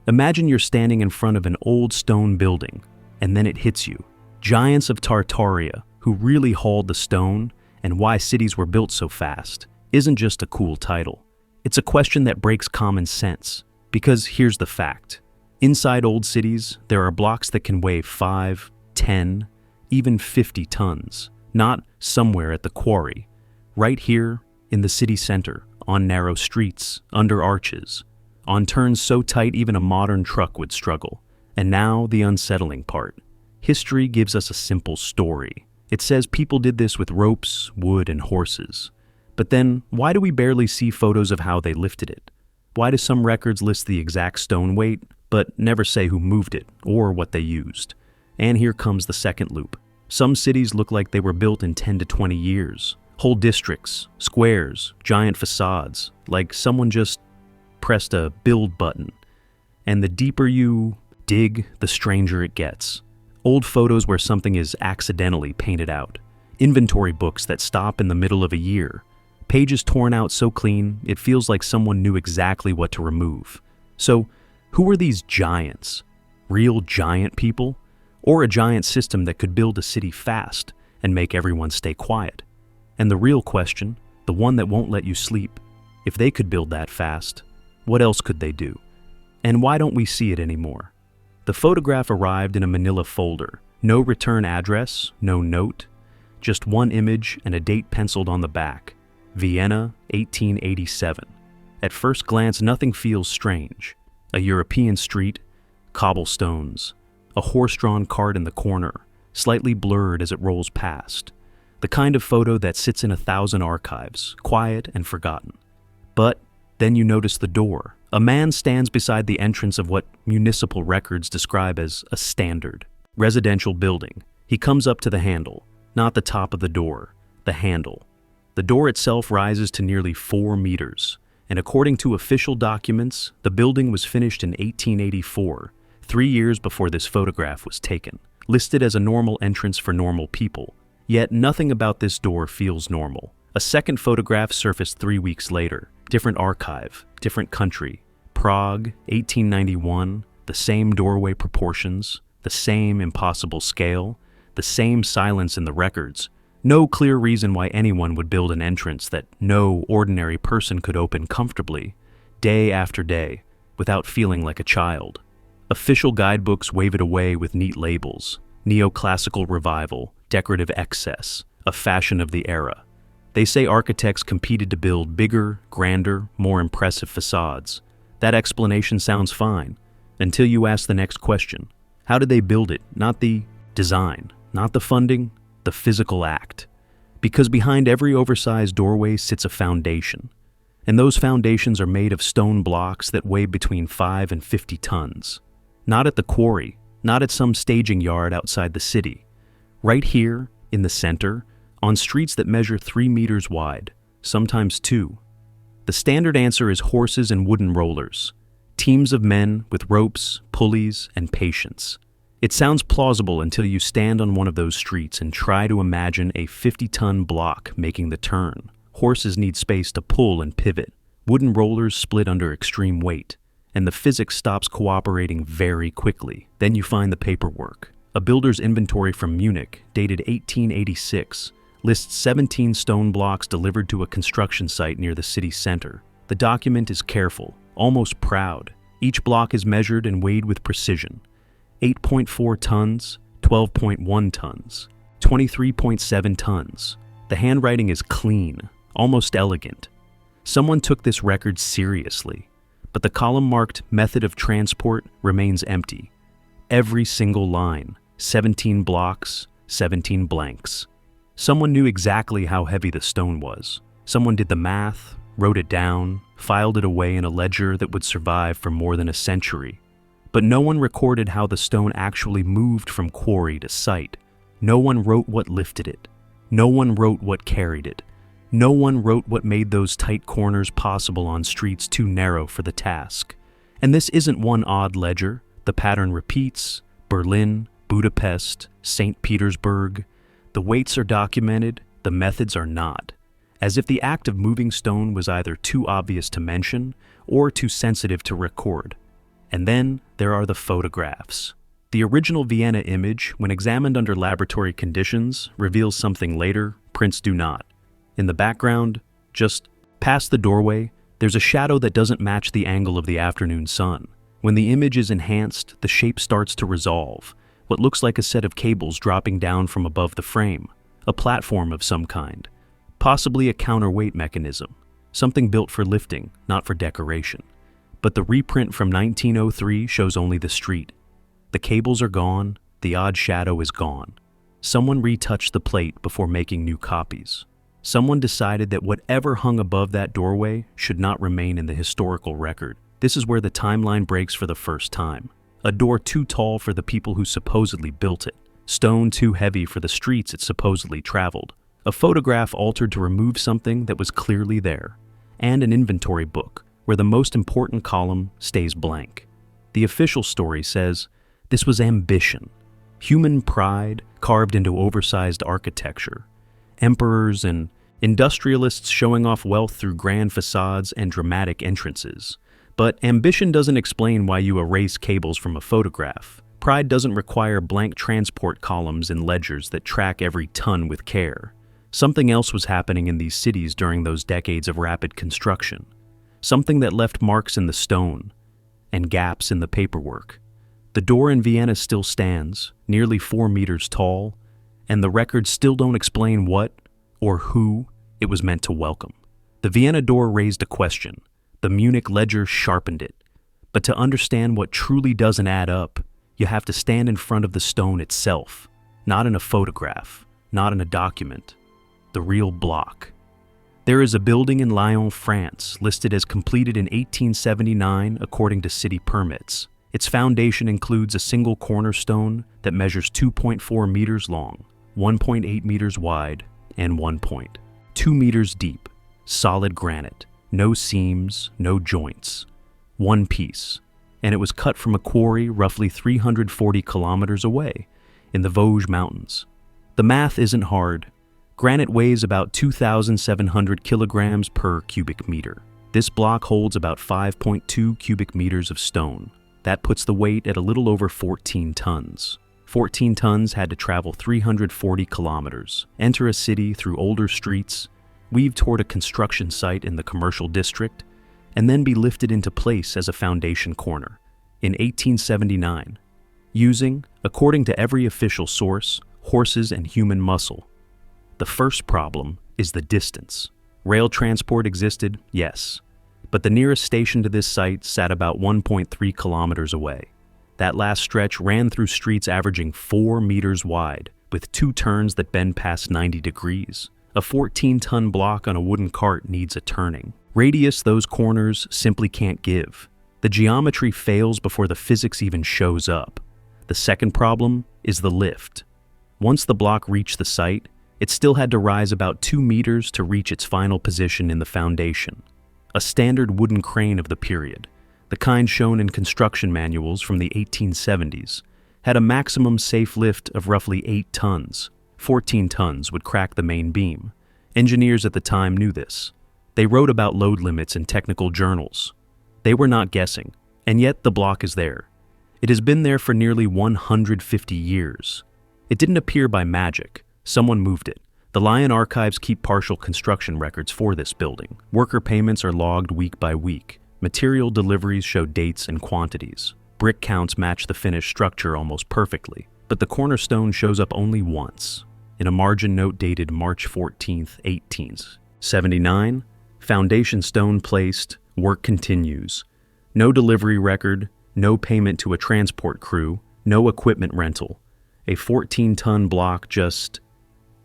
Imagine you're standing in front of an old stone building, and then it hits you. Giants of Tartaria, who really hauled the stone, and why cities were built so fast, isn't just a cool title. It's a question that breaks common sense. Because here's the fact. Inside old cities, there are blocks that can weigh 5, 10, even 50 tons. Not somewhere at the Quarry. Right here, in the city center, on narrow streets, under arches, on turns so tight even a modern truck would struggle. And now the unsettling part. History gives us a simple story. It says people did this with ropes, wood, and horses. But then, why do we barely see photos of how they lifted it? Why do some records list the exact stone weight, but never say who moved it or what they used? And here comes the second loop. Some cities look like they were built in 10 to 20 years. Whole districts, squares, giant facades, like someone just pressed a build button. And the deeper you dig, the stranger it gets. Old photos where something is accidentally painted out. Inventory books that stop in the middle of a year. Pages torn out so clean, it feels like someone knew exactly what to remove. So, who are these giants? Real giant people? Or a giant system that could build a city fast and make everyone stay quiet? And the real question, the one that won't let you sleep, if they could build that fast, what else could they do? And why don't we see it anymore? The photograph arrived in a manila folder. No return address, no note, just one image and a date penciled on the back. Vienna, 1887. At first glance, nothing feels strange. A European street, cobblestones, a horse-drawn cart in the corner, slightly blurred as it rolls past. The kind of photo that sits in 1,000 archives, quiet and forgotten. But then you notice the door. A man stands beside the entrance of what municipal records describe as a standard residential building. He comes up to the handle, not the top of the door, the handle. The door itself rises to nearly 4 meters, and according to official documents, the building was finished in 1884, 3 years before this photograph was taken, listed as a normal entrance for normal people. Yet nothing about this door feels normal. A second photograph surfaced 3 weeks later. Different archive, different country. Prague, 1891, the same doorway proportions, the same impossible scale, the same silence in the records. No clear reason why anyone would build an entrance that no ordinary person could open comfortably, day after day, without feeling like a child. Official guidebooks wave it away with neat labels. Neoclassical revival, decorative excess, a fashion of the era. They say architects competed to build bigger, grander, more impressive facades. That explanation sounds fine, until you ask the next question. How did they build it? Not the design, not the funding, the physical act. Because behind every oversized doorway sits a foundation. And those foundations are made of stone blocks that weigh between 5 and 50 tons. Not at the Quarry, not at some staging yard outside the city. Right here, in the center, on streets that measure 3 meters wide, sometimes 2. The standard answer is horses and wooden rollers, teams of men with ropes, pulleys, and patience. It sounds plausible until you stand on one of those streets and try to imagine a 50-ton block making the turn. Horses need space to pull and pivot. Wooden rollers split under extreme weight, and the physics stops cooperating very quickly. Then you find the paperwork. A builder's inventory from Munich, dated 1886, lists 17 stone blocks delivered to a construction site near the city center. The document is careful, almost proud. Each block is measured and weighed with precision. 8.4 tons, 12.1 tons, 23.7 tons. The handwriting is clean, almost elegant. Someone took this record seriously, but the column marked method of transport remains empty. Every single line, 17 blocks, 17 blanks. Someone knew exactly how heavy the stone was. Someone did the math, wrote it down, filed it away in a ledger that would survive for more than a century. But no one recorded how the stone actually moved from quarry to site. No one wrote what lifted it. No one wrote what carried it. No one wrote what made those tight corners possible on streets too narrow for the task. And this isn't one odd ledger. The pattern repeats. Berlin, Budapest, St. Petersburg. The weights are documented, the methods are not. As if the act of moving stone was either too obvious to mention or too sensitive to record. And then there are the photographs. The original Vienna image, when examined under laboratory conditions, reveals something later prints do not. In the background, just past the doorway, there's a shadow that doesn't match the angle of the afternoon sun. When the image is enhanced, the shape starts to resolve, what looks like a set of cables dropping down from above the frame, a platform of some kind, possibly a counterweight mechanism, something built for lifting, not for decoration. But the reprint from 1903 shows only the street. The cables are gone, the odd shadow is gone. Someone retouched the plate before making new copies. Someone decided that whatever hung above that doorway should not remain in the historical record. This is where the timeline breaks for the first time. A door too tall for the people who supposedly built it. Stone too heavy for the streets it supposedly traveled. A photograph altered to remove something that was clearly there. And an inventory book, where the most important column stays blank. The official story says, this was ambition. Human pride carved into oversized architecture. Emperors and industrialists showing off wealth through grand facades and dramatic entrances. But ambition doesn't explain why you erase cables from a photograph. Pride doesn't require blank transport columns and ledgers that track every ton with care. Something else was happening in these cities during those decades of rapid construction. Something that left marks in the stone and gaps in the paperwork. The door in Vienna still stands, nearly 4 meters tall, and the records still don't explain what or who it was meant to welcome. The Vienna door raised a question. The Munich ledger sharpened it. But to understand what truly doesn't add up, you have to stand in front of the stone itself, not in a photograph, not in a document, the real block. There is a building in Lyon, France, listed as completed in 1879 according to city permits. Its foundation includes a single cornerstone that measures 2.4 meters long, 1.8 meters wide, and 1.2 meters deep. Solid granite, no seams, no joints. One piece. And it was cut from a quarry roughly 340 kilometers away, in the Vosges Mountains. The math isn't hard. Granite weighs about 2,700 kilograms per cubic meter. This block holds about 5.2 cubic meters of stone. That puts the weight at a little over 14 tons. 14 tons had to travel 340 kilometers, enter a city through older streets, weave toward a construction site in the commercial district, and then be lifted into place as a foundation corner in 1879, using, according to every official source, horses and human muscle. The first problem is the distance. Rail transport existed, yes, but the nearest station to this site sat about 1.3 kilometers away. That last stretch ran through streets averaging 4 meters wide, with 2 turns that bend past 90 degrees. A 14-ton block on a wooden cart needs a turning. Radius those corners simply can't give. The geometry fails before the physics even shows up. The second problem is the lift. Once the block reached the site, it still had to rise about 2 meters to reach its final position in the foundation. A standard wooden crane of the period, the kind shown in construction manuals from the 1870s, had a maximum safe lift of roughly 8 tons. 14 tons would crack the main beam. Engineers at the time knew this. They wrote about load limits in technical journals. They were not guessing, and yet the block is there. It has been there for nearly 150 years. It didn't appear by magic. Someone moved it. The Lyon archives keep partial construction records for this building. Worker payments are logged week by week. Material deliveries show dates and quantities. Brick counts match the finished structure almost perfectly, but the cornerstone shows up only once. In a margin note dated March 14, 1879, foundation stone placed, work continues. No delivery record, no payment to a transport crew, no equipment rental. A 14-ton block just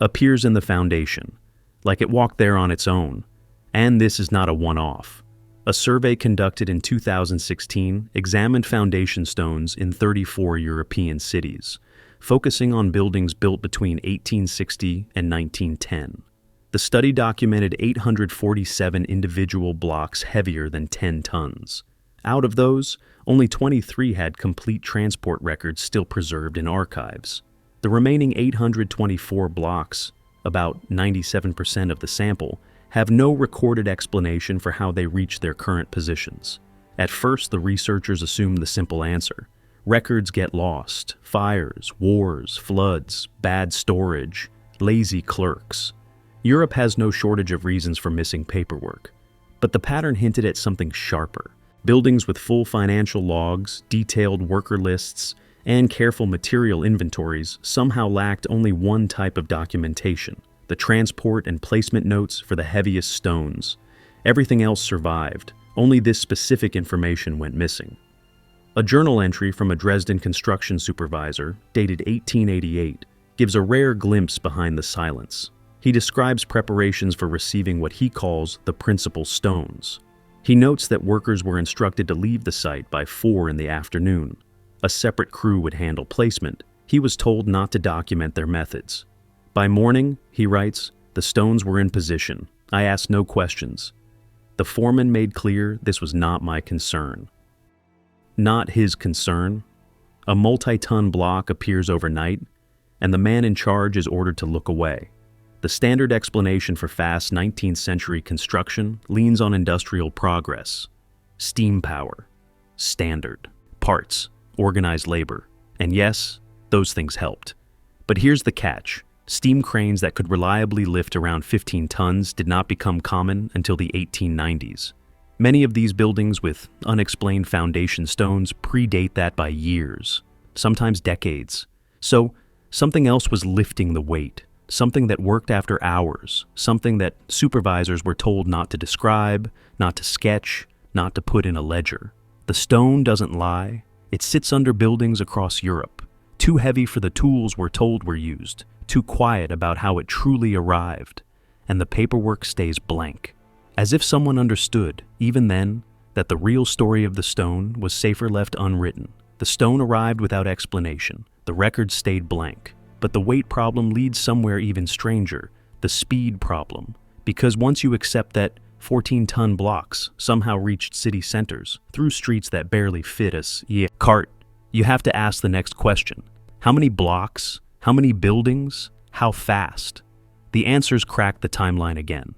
appears in the foundation, like it walked there on its own. And this is not a one-off. A survey conducted in 2016 examined foundation stones in 34 European cities, focusing on buildings built between 1860 and 1910. The study documented 847 individual blocks heavier than 10 tons. Out of those, only 23 had complete transport records still preserved in archives. The remaining 824 blocks, about 97% of the sample, have no recorded explanation for how they reached their current positions. At first, the researchers assumed the simple answer. Records get lost. Fires, wars, floods, bad storage, lazy clerks. Europe has no shortage of reasons for missing paperwork. But the pattern hinted at something sharper. Buildings with full financial logs, detailed worker lists, and careful material inventories somehow lacked only one type of documentation: the transport and placement notes for the heaviest stones. Everything else survived. Only this specific information went missing. A journal entry from a Dresden construction supervisor, dated 1888, gives a rare glimpse behind the silence. He describes preparations for receiving what he calls the principal stones. He notes that workers were instructed to leave the site by 4 in the afternoon. A separate crew would handle placement. He was told not to document their methods. By morning, he writes, the stones were in position. I asked no questions. The foreman made clear this was not my concern. Not his concern. A multi-ton block appears overnight, and the man in charge is ordered to look away. The standard explanation for fast 19th century construction leans on industrial progress, steam power, standard, parts, organized labor. And yes, those things helped. But here's the catch. Steam cranes that could reliably lift around 15 tons did not become common until the 1890s. Many of these buildings with unexplained foundation stones predate that by years, sometimes decades. So, something else was lifting the weight. Something that worked after hours, something that supervisors were told not to describe, not to sketch, not to put in a ledger. The stone doesn't lie. It sits under buildings across Europe, too heavy for the tools we're told were used, too quiet about how it truly arrived, and the paperwork stays blank. As if someone understood, even then, that the real story of the stone was safer left unwritten. The stone arrived without explanation. The record stayed blank. But the weight problem leads somewhere even stranger, the speed problem. Because once you accept that 14-ton blocks somehow reached city centers through streets that barely fit a cart, you have to ask the next question. How many blocks? How many buildings? How fast? The answers crack the timeline again.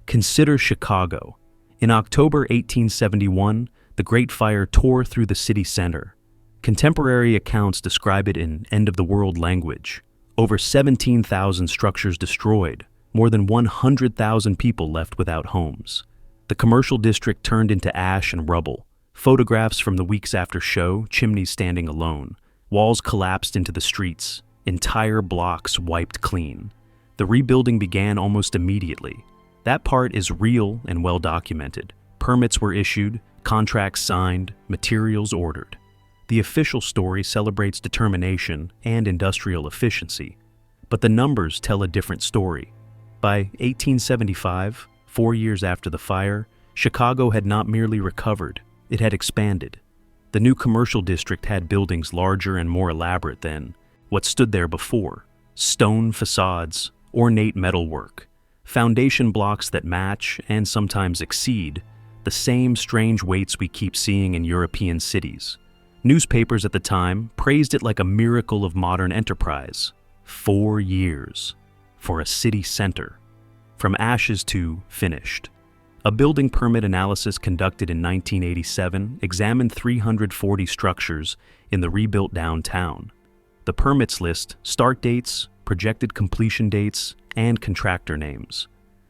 Consider Chicago. In October 1871, the Great Fire tore through the city center. Contemporary accounts describe it in end-of-the-world language. Over 17,000 structures destroyed, more than 100,000 people left without homes. The commercial district turned into ash and rubble. Photographs from the weeks after show chimneys standing alone. Walls collapsed into the streets. Entire blocks wiped clean. The rebuilding began almost immediately. That part is real and well documented. Permits were issued, contracts signed, materials ordered. The official story celebrates determination and industrial efficiency, but the numbers tell a different story. By 1875, 4 years after the fire, Chicago had not merely recovered, it had expanded. The new commercial district had buildings larger and more elaborate than what stood there before: stone facades, ornate metalwork, foundation blocks that match and sometimes exceed the same strange weights we keep seeing in European cities. Newspapers at the time praised it like a miracle of modern enterprise. 4 years for a city center, from ashes to finished. A building permit analysis conducted in 1987 examined 340 structures in the rebuilt downtown. The permits list start dates, projected completion dates, and contractor names.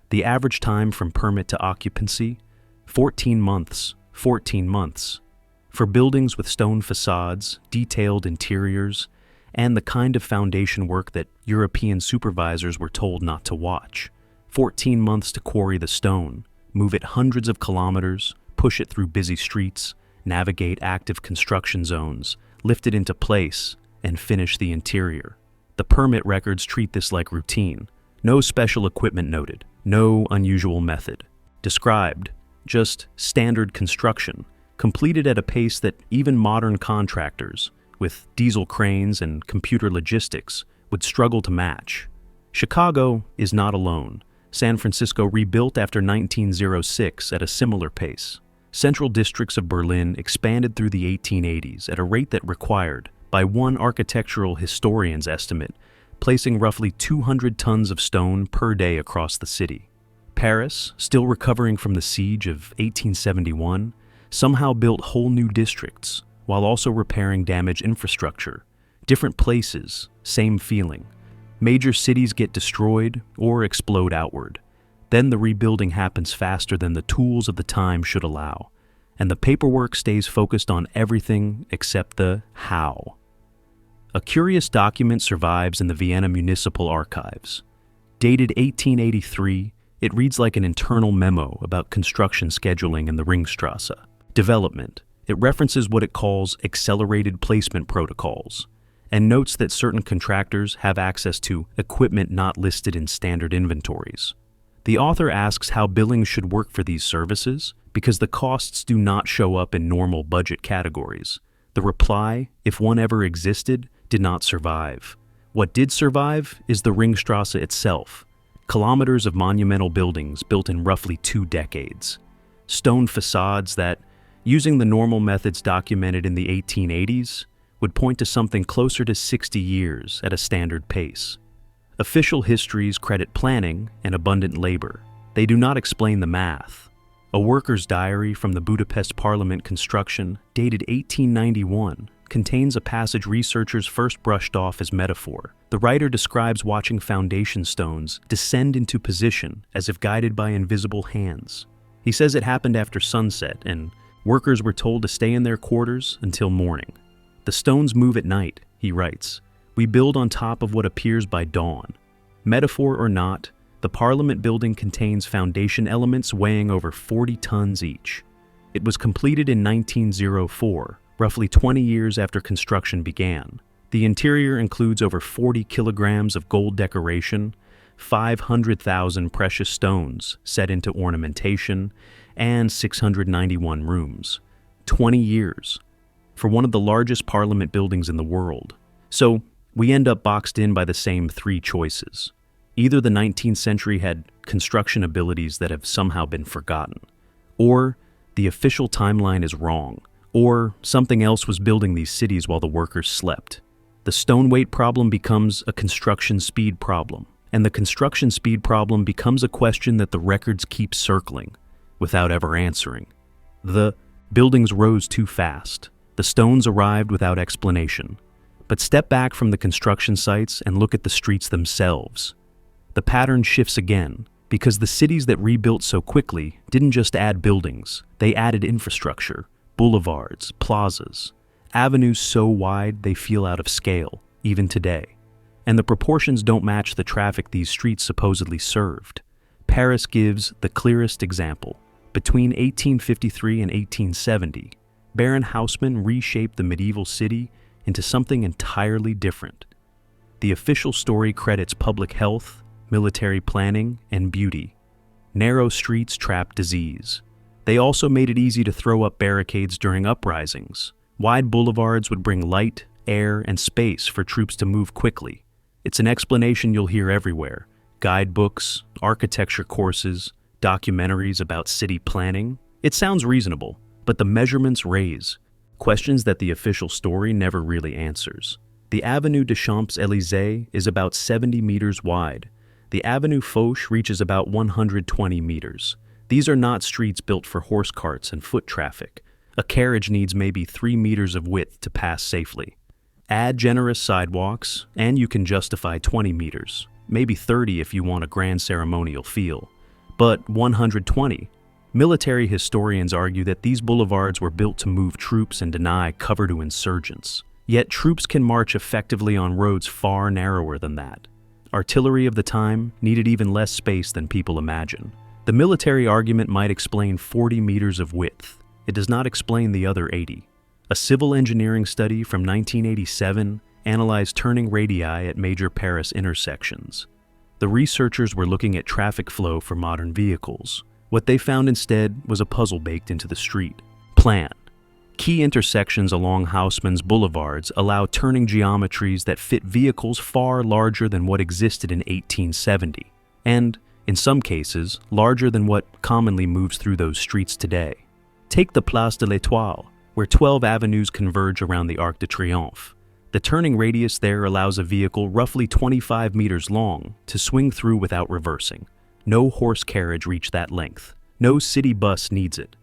The average time from permit to occupancy, 14 months. 14 months. For buildings with stone facades, detailed interiors, and the kind of foundation work that European supervisors were told not to watch. 14 months to quarry the stone, move it hundreds of kilometers, push it through busy streets, navigate active construction zones, lift it into place, and finish the interior. The permit records treat this like routine. No special equipment noted, no unusual method. Described, just standard construction, completed at a pace that even modern contractors, with diesel cranes and computer logistics, would struggle to match. Chicago is not alone. San Francisco rebuilt after 1906 at a similar pace. Central districts of Berlin expanded through the 1880s at a rate that required, by one architectural historian's estimate, placing roughly 200 tons of stone per day across the city. Paris, still recovering from the siege of 1871, somehow built whole new districts while also repairing damaged infrastructure. Different places, same feeling. Major cities get destroyed or explode outward. Then the rebuilding happens faster than the tools of the time should allow, and the paperwork stays focused on everything except the how. A curious document survives in the Vienna Municipal archives. Dated 1883, it reads like an internal memo about construction scheduling in the Ringstrasse. Development. It references what it calls accelerated placement protocols, and notes that certain contractors have access to equipment not listed in standard inventories. The author asks how billing should work for these services because the costs do not show up in normal budget categories. The reply, if one ever existed, did not survive. What did survive is the Ringstrasse itself, kilometers of monumental buildings built in roughly 2 decades. Stone facades that, using the normal methods documented in the 1880s, would point to something closer to 60 years at a standard pace. Official histories credit planning and abundant labor. They do not explain the math. A worker's diary from the Budapest Parliament construction, dated 1891, contains a passage researchers first brushed off as metaphor. The writer describes watching foundation stones descend into position as if guided by invisible hands. He says it happened after sunset, and workers were told to stay in their quarters until morning. The stones move at night, he writes. We build on top of what appears by dawn. Metaphor or not, the Parliament building contains foundation elements weighing over 40 tons each. It was completed in 1904, roughly 20 years after construction began. The interior includes over 40 kilograms of gold decoration, 500,000 precious stones set into ornamentation, and 691 rooms. 20 years. For one of the largest Parliament buildings in the world. So, we end up boxed in by the same 3 choices. Either the 19th century had construction abilities that have somehow been forgotten, or the official timeline is wrong, or something else was building these cities while the workers slept. The stone weight problem becomes a construction speed problem, and the construction speed problem becomes a question that the records keep circling without ever answering. The buildings rose too fast. The stones arrived without explanation. But step back from the construction sites and look at the streets themselves. The pattern shifts again, because the cities that rebuilt so quickly didn't just add buildings, they added infrastructure, boulevards, plazas, avenues so wide they feel out of scale, even today. And the proportions don't match the traffic these streets supposedly served. Paris gives the clearest example. Between 1853 and 1870, Baron Haussmann reshaped the medieval city into something entirely different. The official story credits public health, military planning, and beauty. Narrow streets trap disease. They also made it easy to throw up barricades during uprisings. Wide boulevards would bring light, air, and space for troops to move quickly. It's an explanation you'll hear everywhere. Guidebooks, architecture courses, documentaries about city planning. It sounds reasonable, but the measurements raise questions that the official story never really answers. The Avenue des Champs-Élysées is about 70 meters wide. The Avenue Foch reaches about 120 meters. These are not streets built for horse carts and foot traffic. A carriage needs maybe 3 meters of width to pass safely. Add generous sidewalks, and you can justify 20 meters, maybe 30 if you want a grand ceremonial feel. But 120? Military historians argue that these boulevards were built to move troops and deny cover to insurgents. Yet troops can march effectively on roads far narrower than that. Artillery of the time needed even less space than people imagine. The military argument might explain 40 meters of width. It does not explain the other 80. A civil engineering study from 1987 analyzed turning radii at major Paris intersections. The researchers were looking at traffic flow for modern vehicles. What they found instead was a puzzle baked into the street. Plan. Key intersections along Haussmann's boulevards allow turning geometries that fit vehicles far larger than what existed in 1870, and, in some cases, larger than what commonly moves through those streets today. Take the Place de l'Étoile, where 12 avenues converge around the Arc de Triomphe. The turning radius there allows a vehicle roughly 25 meters long to swing through without reversing. No horse carriage reached that length. No city bus needs it.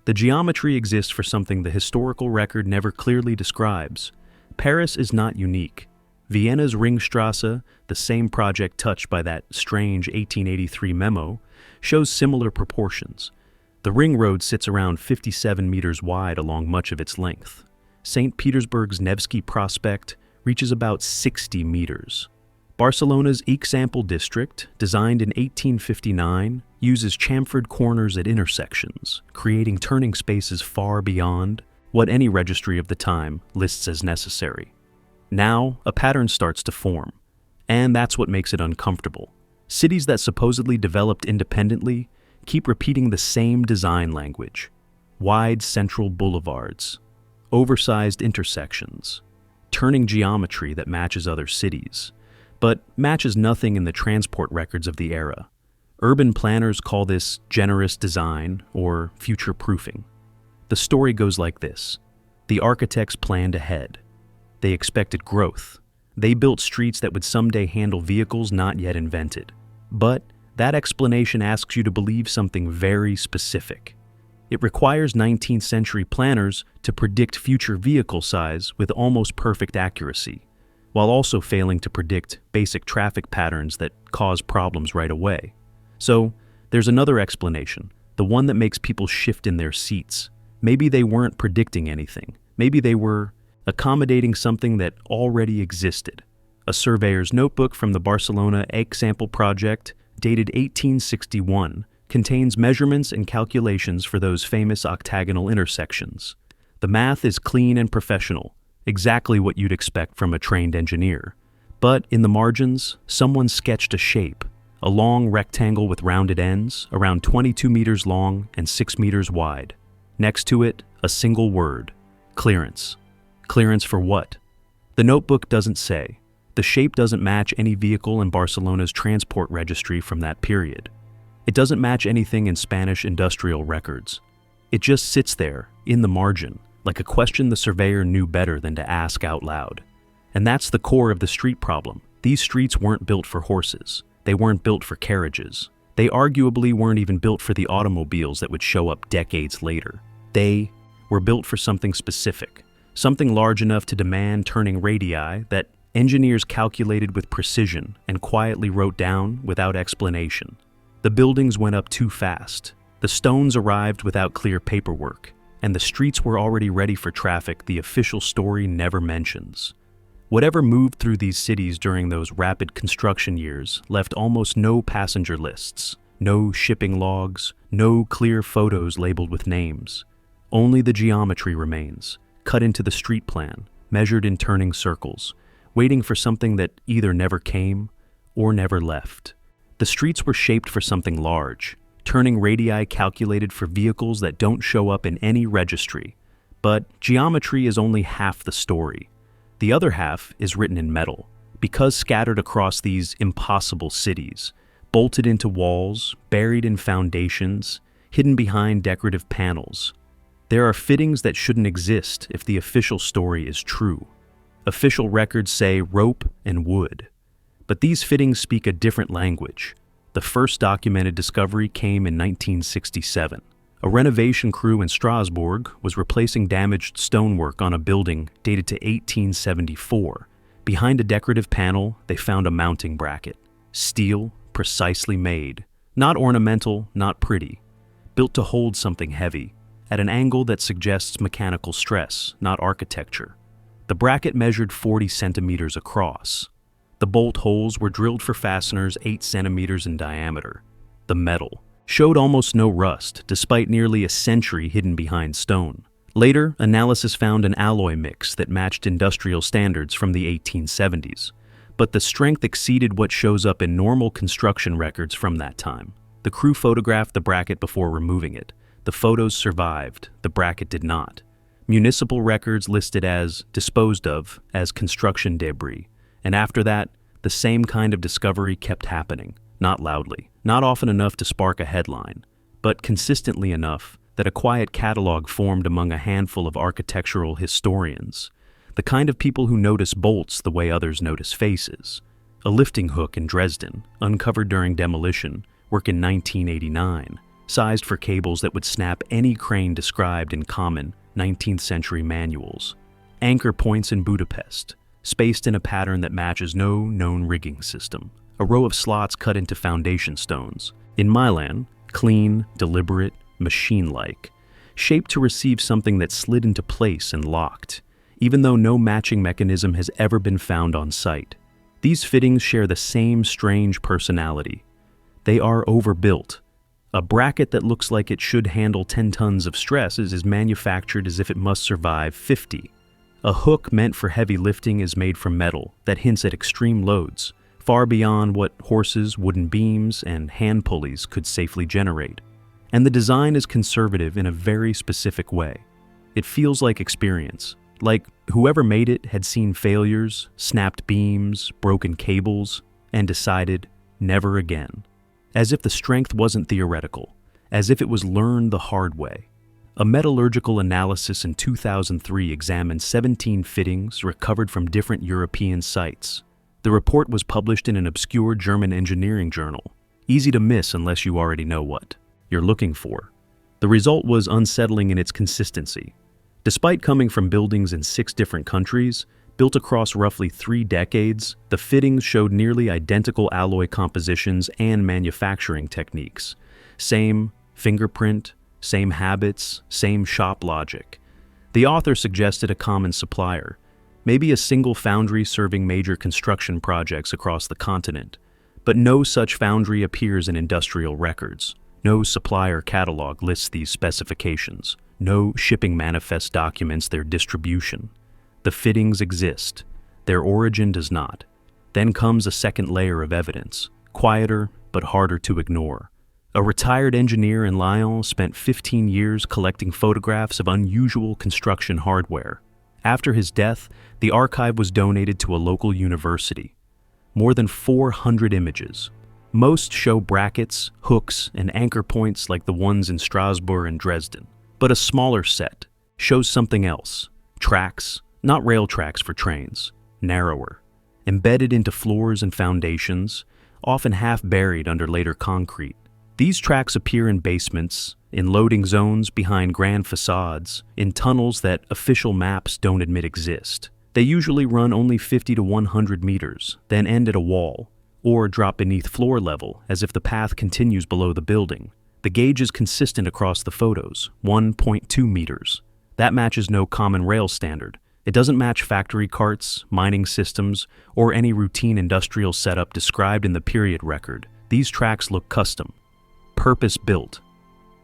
The geometry exists for something the historical record never clearly describes. Paris is not unique. Vienna's Ringstrasse, the same project touched by that strange 1883 memo, shows similar proportions. The ring road sits around 57 meters wide along much of its length. St. Petersburg's Nevsky Prospect reaches about 60 meters. Barcelona's Example district, designed in 1859, uses chamfered corners at intersections, creating turning spaces far beyond what any registry of the time lists as necessary. Now, a pattern starts to form, and that's what makes it uncomfortable. Cities that supposedly developed independently keep repeating the same design language: wide central boulevards, oversized intersections, turning geometry that matches other cities, but matches nothing in the transport records of the era. Urban planners call this generous design or future-proofing. The story goes like this. The architects planned ahead. They expected growth. They built streets that would someday handle vehicles not yet invented. But that explanation asks you to believe something very specific. It requires 19th century planners to predict future vehicle size with almost perfect accuracy, while also failing to predict basic traffic patterns that cause problems right away. So, there's another explanation, the one that makes people shift in their seats. Maybe they weren't predicting anything. Maybe they were accommodating something that already existed. A surveyor's notebook from the Barcelona Example project, dated 1861, contains measurements and calculations for those famous octagonal intersections. The math is clean and professional, exactly what you'd expect from a trained engineer. But in the margins, someone sketched a shape, a long rectangle with rounded ends, around 22 meters long and 6 meters wide. Next to it, a single word: clearance. Clearance for what? The notebook doesn't say. The shape doesn't match any vehicle in Barcelona's transport registry from that period. It doesn't match anything in Spanish industrial records. It just sits there, in the margin, like a question the surveyor knew better than to ask out loud. And that's the core of the street problem. These streets weren't built for horses. They weren't built for carriages. They arguably weren't even built for the automobiles that would show up decades later. They were built for something specific, something large enough to demand turning radii that engineers calculated with precision and quietly wrote down without explanation. The buildings went up too fast. The stones arrived without clear paperwork, and the streets were already ready for traffic the official story never mentions. Whatever moved through these cities during those rapid construction years left almost no passenger lists, no shipping logs, no clear photos labeled with names. Only the geometry remains, cut into the street plan, measured in turning circles, waiting for something that either never came or never left. The streets were shaped for something large, turning radii calculated for vehicles that don't show up in any registry. But geometry is only half the story. The other half is written in metal, because scattered across these impossible cities, bolted into walls, buried in foundations, hidden behind decorative panels. There are fittings that shouldn't exist if the official story is true. Official records say rope and wood. But these fittings speak a different language. The first documented discovery came in 1967. A renovation crew in Strasbourg was replacing damaged stonework on a building dated to 1874. Behind a decorative panel, they found a mounting bracket. Steel, precisely made. Not ornamental, not pretty. Built to hold something heavy, at an angle that suggests mechanical stress, not architecture. The bracket measured 40 centimeters across. The bolt holes were drilled for fasteners 8 centimeters in diameter. The metal showed almost no rust, despite nearly a century hidden behind stone. Later, analysis found an alloy mix that matched industrial standards from the 1870s, but the strength exceeded what shows up in normal construction records from that time. The crew photographed the bracket before removing it. The photos survived, the bracket did not. Municipal records listed as disposed of as construction debris, and after that, the same kind of discovery kept happening, not loudly, not often enough to spark a headline, but consistently enough that a quiet catalog formed among a handful of architectural historians, the kind of people who notice bolts the way others notice faces. A lifting hook in Dresden, uncovered during demolition, work in 1989, sized for cables that would snap any crane described in common 19th century manuals. Anchor points in Budapest, spaced in a pattern that matches no known rigging system. A row of slots cut into foundation stones. In Milan, clean, deliberate, machine-like, shaped to receive something that slid into place and locked, even though no matching mechanism has ever been found on site. These fittings share the same strange personality. They are overbuilt. A bracket that looks like it should handle 10 tons of stress is manufactured as if it must survive 50. A hook meant for heavy lifting is made from metal that hints at extreme loads, far beyond what horses, wooden beams, and hand pulleys could safely generate. And the design is conservative in a very specific way. It feels like experience, like whoever made it had seen failures, snapped beams, broken cables, and decided never again. As if the strength wasn't theoretical, as if it was learned the hard way. A metallurgical analysis in 2003 examined 17 fittings recovered from different European sites. The report was published in an obscure German engineering journal, easy to miss unless you already know what you're looking for. The result was unsettling in its consistency. Despite coming from buildings in 6 different countries, built across roughly 3 decades, the fittings showed nearly identical alloy compositions and manufacturing techniques. Same fingerprint, same habits, same shop logic. The author suggested a common supplier, maybe a single foundry serving major construction projects across the continent, but no such foundry appears in industrial records. No supplier catalog lists these specifications. No shipping manifest documents their distribution. The fittings exist. Their origin does not. Then comes a second layer of evidence, quieter but harder to ignore. A retired engineer in Lyon spent 15 years collecting photographs of unusual construction hardware. After his death, the archive was donated to a local university. More than 400 images. Most show brackets, hooks, and anchor points like the ones in Strasbourg and Dresden. But a smaller set shows something else. Tracks, not rail tracks for trains, narrower, embedded into floors and foundations, often half buried under later concrete. These tracks appear in basements, in loading zones behind grand facades, in tunnels that official maps don't admit exist. They usually run only 50 to 100 meters, then end at a wall, or drop beneath floor level as if the path continues below the building. The gauge is consistent across the photos, 1.2 meters. That matches no common rail standard. It doesn't match factory carts, mining systems, or any routine industrial setup described in the period record. These tracks look custom, purpose-built,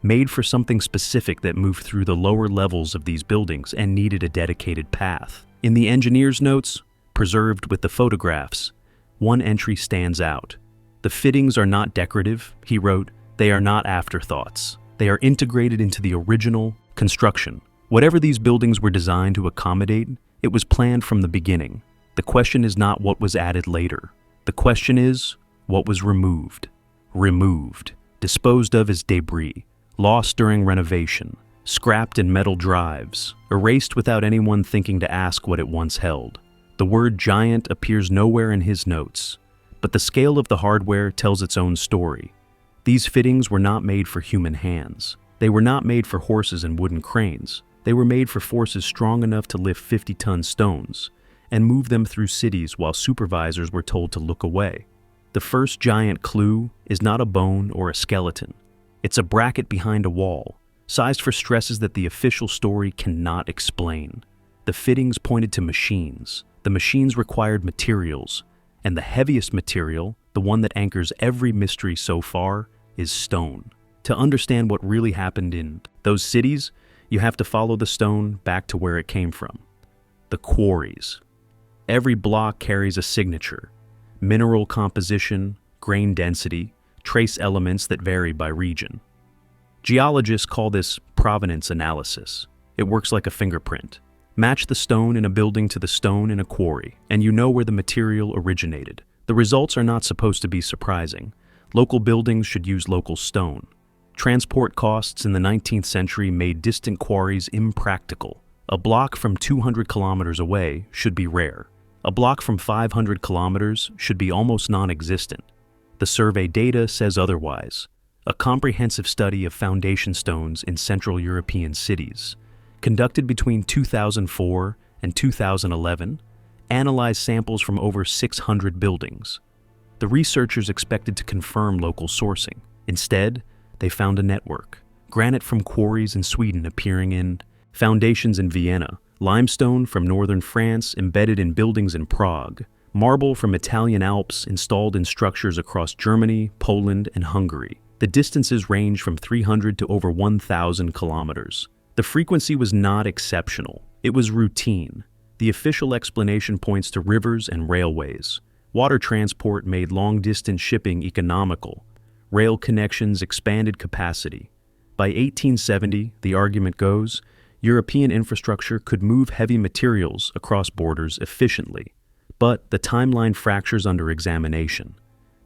made for something specific that moved through the lower levels of these buildings and needed a dedicated path. In the engineer's notes, preserved with the photographs, one entry stands out. The fittings are not decorative, he wrote. They are not afterthoughts. They are integrated into the original construction. Whatever these buildings were designed to accommodate, it was planned from the beginning. The question is not what was added later. The question is what was removed. Removed, disposed of as debris, lost during renovation, scrapped in metal drives, erased without anyone thinking to ask what it once held. The word giant appears nowhere in his notes, but the scale of the hardware tells its own story. These fittings were not made for human hands. They were not made for horses and wooden cranes. They were made for forces strong enough to lift 50-ton stones and move them through cities while supervisors were told to look away. The first giant clue is not a bone or a skeleton. It's a bracket behind a wall, sized for stresses that the official story cannot explain. The fittings pointed to machines. The machines required materials, and the heaviest material, the one that anchors every mystery so far, is stone. To understand what really happened in those cities, you have to follow the stone back to where it came from. The quarries. Every block carries a signature. Mineral composition, grain density, trace elements that vary by region. Geologists call this provenance analysis. It works like a fingerprint. Match the stone in a building to the stone in a quarry, and you know where the material originated. The results are not supposed to be surprising. Local buildings should use local stone. Transport costs in the 19th century made distant quarries impractical. A block from 200 kilometers away should be rare. A block from 500 kilometers should be almost non-existent. The survey data says otherwise. a comprehensive study of foundation stones in Central European cities, conducted between 2004 and 2011, analyzed samples from over 600 buildings. The researchers expected to confirm local sourcing. Instead, they found a network. Granite from quarries in Sweden appearing in foundations in Vienna, limestone from northern France embedded in buildings in Prague, marble from Italian Alps installed in structures across Germany, Poland, and Hungary. The distances range from 300 to over 1,000 kilometers. The frequency was not exceptional. It was routine. The official explanation points to rivers and railways. Water transport made long-distance shipping economical. Rail connections expanded capacity. By 1870, the argument goes, European infrastructure could move heavy materials across borders efficiently. But the timeline fractures under examination.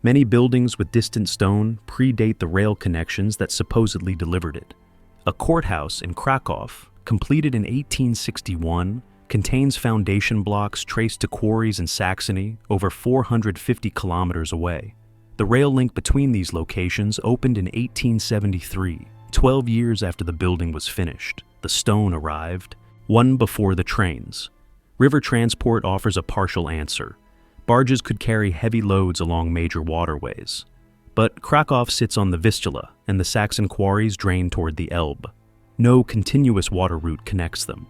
Many buildings with distant stone predate the rail connections that supposedly delivered it. A courthouse in Krakow, completed in 1861, contains foundation blocks traced to quarries in Saxony over 450 kilometers away. The rail link between these locations opened in 1873, 12 years after the building was finished. The stone arrived, one before the trains. River transport offers a partial answer. Barges could carry heavy loads along major waterways. But Krakow sits on the Vistula, and the Saxon quarries drain toward the Elbe. No continuous water route connects them.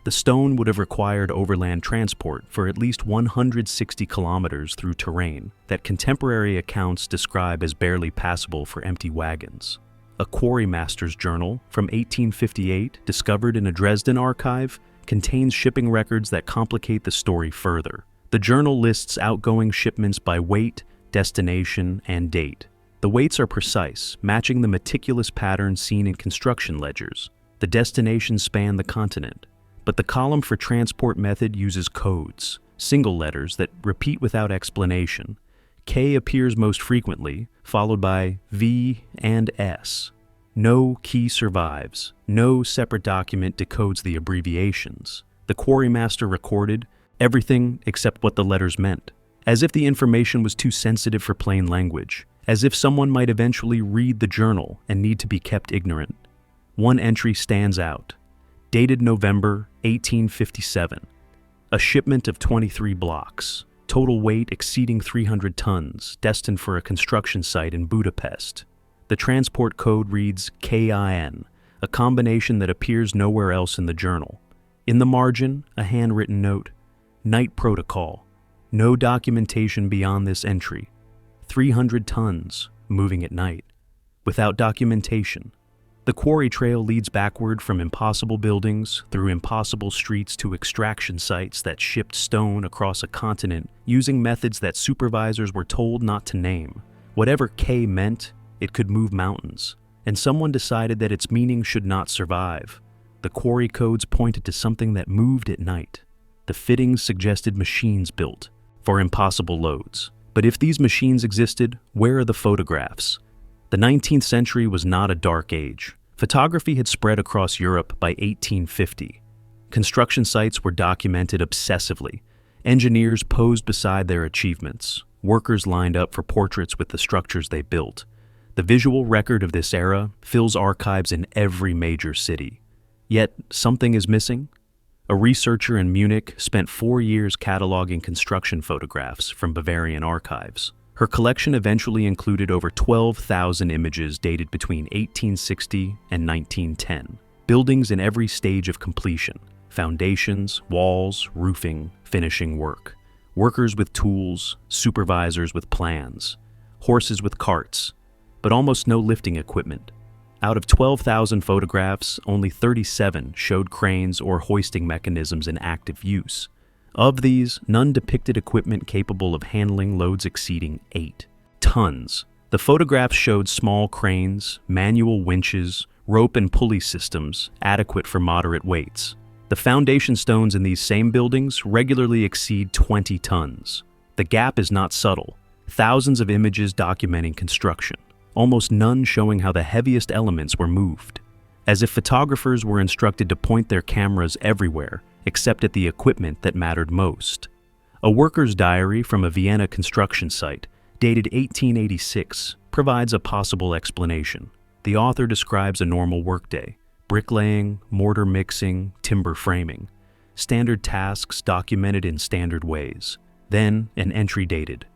The stone would have required overland transport for at least 160 kilometers through terrain that contemporary accounts describe as barely passable for empty wagons. A quarrymaster's journal from 1858, discovered in a Dresden archive, contains shipping records that complicate the story further. The journal lists outgoing shipments by weight, destination, and date. The weights are precise, matching the meticulous pattern seen in construction ledgers. The destinations span the continent, but the column for transport method uses codes, single letters that repeat without explanation. K appears most frequently, followed by V and S. No key survives. No separate document decodes the abbreviations. The quarrymaster recorded everything except what the letters meant, as if the information was too sensitive for plain language, as if someone might eventually read the journal and need to be kept ignorant. One entry stands out, dated November 1857. A shipment of 23 blocks, total weight exceeding 300 tons, destined for a construction site in Budapest. The transport code reads KIN, a combination that appears nowhere else in the journal. In the margin, a handwritten note, Night Protocol. No documentation beyond this entry. 300 tons, moving at night. Without documentation. The quarry trail leads backward from impossible buildings, through impossible streets to extraction sites that shipped stone across a continent using methods that supervisors were told not to name. Whatever K meant, it could move mountains, and someone decided that its meaning should not survive. The quarry codes pointed to something that moved at night. The fittings suggested machines built for impossible loads. But if these machines existed, where are the photographs? The 19th century was not a dark age. Photography had spread across Europe by 1850. Construction sites were documented obsessively. Engineers posed beside their achievements. Workers lined up for portraits with the structures they built. The visual record of this era fills archives in every major city. Yet, something is missing. A researcher in Munich spent 4 years cataloging construction photographs from Bavarian archives. Her collection eventually included over 12,000 images dated between 1860 and 1910. Buildings in every stage of completion: foundations, walls, roofing, finishing work. Workers with tools, supervisors with plans, horses with carts, but almost no lifting equipment. Out of 12,000 photographs, only 37 showed cranes or hoisting mechanisms in active use. Of these, none depicted equipment capable of handling loads exceeding 8 tons. The photographs showed small cranes, manual winches, rope and pulley systems adequate for moderate weights. The foundation stones in these same buildings regularly exceed 20 tons. The gap is not subtle. Thousands of images documenting construction, almost none showing how the heaviest elements were moved, as if photographers were instructed to point their cameras everywhere except at the equipment that mattered most. A worker's diary from a Vienna construction site, dated 1886, provides a possible explanation. The author describes a normal workday: bricklaying, mortar mixing, timber framing. Standard tasks documented in standard ways. Then, an entry dated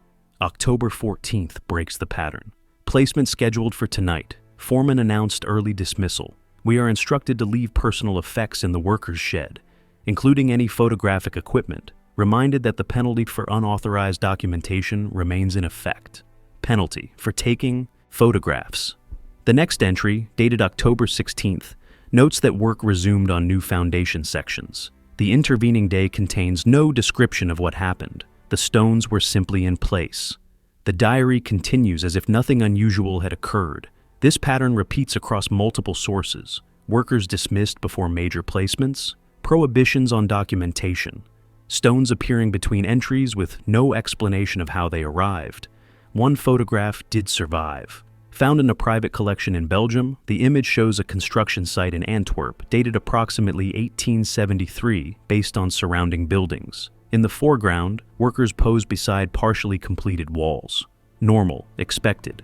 October 14th breaks the pattern. Placement scheduled for tonight. Foreman announced early dismissal. We are instructed to leave personal effects in the workers' shed, including any photographic equipment. Reminded that the penalty for unauthorized documentation remains in effect. Penalty for taking photographs. The next entry, dated October 16th, notes that work resumed on new foundation sections. The intervening day contains no description of what happened. The stones were simply in place. The diary continues as if nothing unusual had occurred. This pattern repeats across multiple sources: workers dismissed before major placements, prohibitions on documentation, stones appearing between entries with no explanation of how they arrived. One photograph did survive. Found in a private collection in Belgium, the image shows a construction site in Antwerp dated approximately 1873 based on surrounding buildings. In the foreground, workers pose beside partially completed walls. Normal, expected.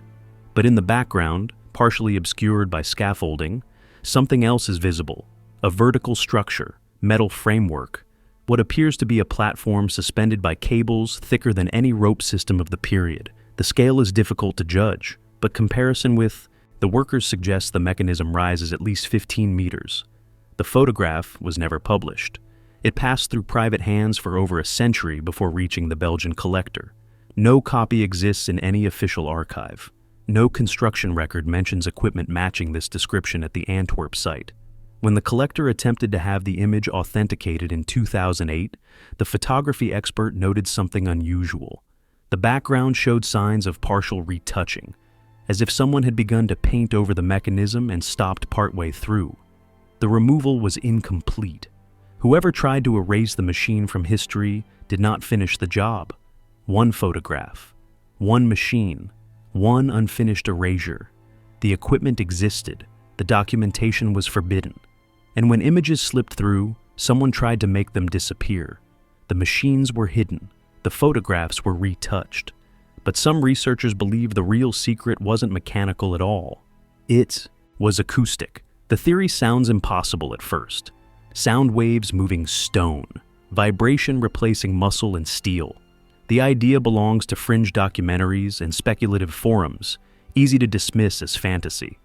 But in the background, partially obscured by scaffolding, something else is visible: a vertical structure, metal framework, what appears to be a platform suspended by cables thicker than any rope system of the period. The scale is difficult to judge, but comparison with the workers suggests the mechanism rises at least 15 meters. The photograph was never published. It passed through private hands for over a century before reaching the Belgian collector. No copy exists in any official archive. No construction record mentions equipment matching this description at the Antwerp site. When the collector attempted to have the image authenticated in 2008, the photography expert noted something unusual. The background showed signs of partial retouching, as if someone had begun to paint over the mechanism and stopped partway through. The removal was incomplete. Whoever tried to erase the machine from history did not finish the job. One photograph, one machine, one unfinished erasure. The equipment existed. The documentation was forbidden. And when images slipped through, someone tried to make them disappear. The machines were hidden. The photographs were retouched. But some researchers believe the real secret wasn't mechanical at all. It was acoustic. The theory sounds impossible at first. Sound waves moving stone, vibration replacing muscle and steel. The idea belongs to fringe documentaries and speculative forums, easy to dismiss as fantasy.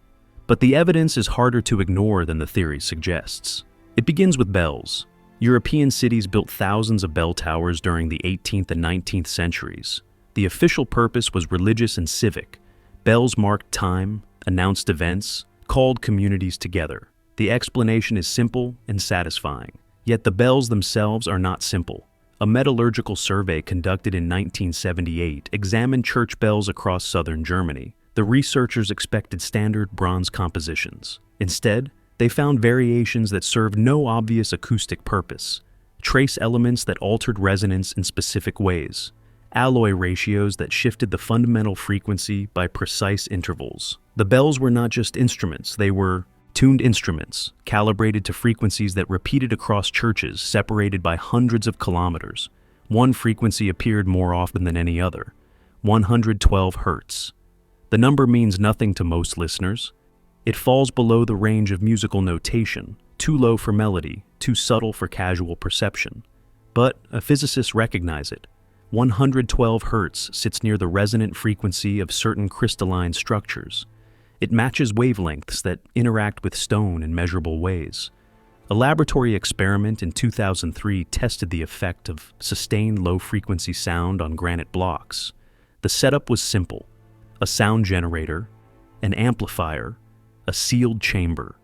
But the evidence is harder to ignore than the theory suggests. It begins with bells. European cities built thousands of bell towers during the 18th and 19th centuries. The official purpose was religious and civic. Bells marked time, announced events, called communities together. The explanation is simple and satisfying. Yet the bells themselves are not simple. A metallurgical survey conducted in 1978 examined church bells across southern Germany. The researchers expected standard bronze compositions. Instead, they found variations that served no obvious acoustic purpose, trace elements that altered resonance in specific ways, alloy ratios that shifted the fundamental frequency by precise intervals. The bells were not just instruments, they were tuned instruments, calibrated to frequencies that repeated across churches separated by hundreds of kilometers. One frequency appeared more often than any other: 112 Hertz. The number means nothing to most listeners. It falls below the range of musical notation, too low for melody, too subtle for casual perception. But physicists recognize it. 112 Hertz sits near the resonant frequency of certain crystalline structures. It matches wavelengths that interact with stone in measurable ways. A laboratory experiment in 2003 tested the effect of sustained low-frequency sound on granite blocks. The setup was simple: a sound generator, an amplifier, a sealed chamber.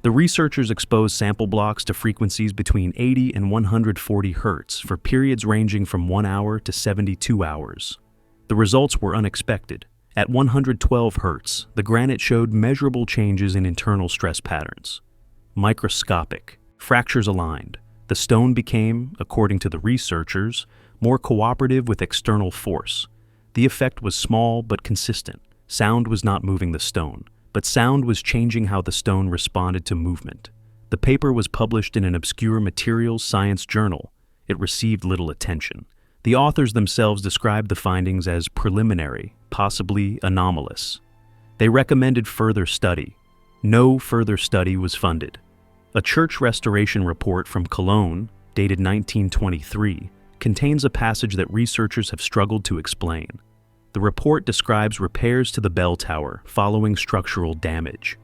The researchers exposed sample blocks to frequencies between 80 and 140 Hertz for periods ranging from 1 hour to 72 hours. The results were unexpected. At 112 Hertz, the granite showed measurable changes in internal stress patterns. Microscopic, fractures aligned. The stone became, according to the researchers, more cooperative with external force. The effect was small but consistent. Sound was not moving the stone, but sound was changing how the stone responded to movement. The paper was published in an obscure materials science journal. It received little attention. The authors themselves described the findings as preliminary, possibly anomalous. They recommended further study. No further study was funded. A church restoration report from Cologne, dated 1923, contains a passage that researchers have struggled to explain. The report describes repairs to the bell tower following structural damage.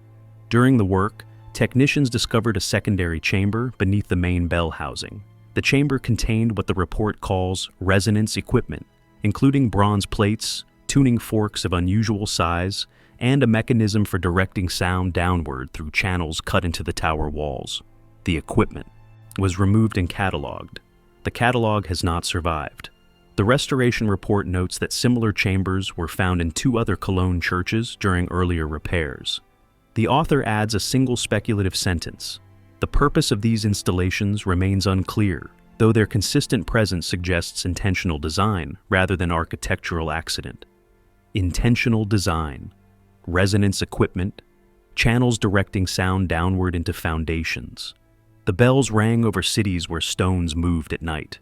During the work, technicians discovered a secondary chamber beneath the main bell housing. The chamber contained what the report calls resonance equipment, including bronze plates, tuning forks of unusual size, and a mechanism for directing sound downward through channels cut into the tower walls. The equipment was removed and catalogued. The catalog has not survived. The restoration report notes that similar chambers were found in 2 other Cologne churches during earlier repairs. The author adds a single speculative sentence. The purpose of these installations remains unclear, though their consistent presence suggests intentional design rather than architectural accident. Intentional design, resonance equipment, channels directing sound downward into foundations. The bells rang over cities where stones moved at night.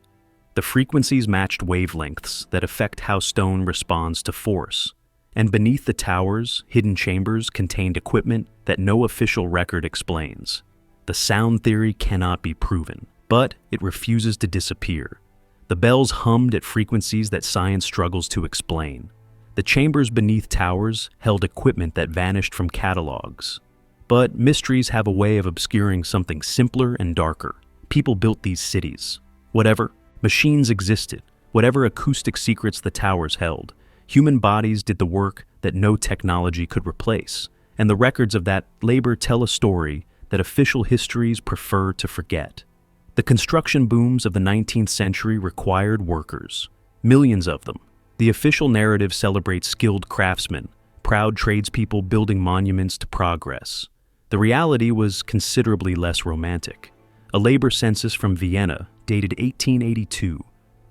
The frequencies matched wavelengths that affect how stone responds to force, and beneath the towers, hidden chambers contained equipment that no official record explains. The sound theory cannot be proven, but it refuses to disappear. The bells hummed at frequencies that science struggles to explain. The chambers beneath towers held equipment that vanished from catalogs. But mysteries have a way of obscuring something simpler and darker. People built these cities. Whatever, machines existed. Whatever acoustic secrets the towers held, human bodies did the work that no technology could replace. And the records of that labor tell a story that official histories prefer to forget. The construction booms of the 19th century required workers, millions of them. The official narrative celebrates skilled craftsmen, proud tradespeople building monuments to progress. The reality was considerably less romantic. A labor census from Vienna, dated 1882,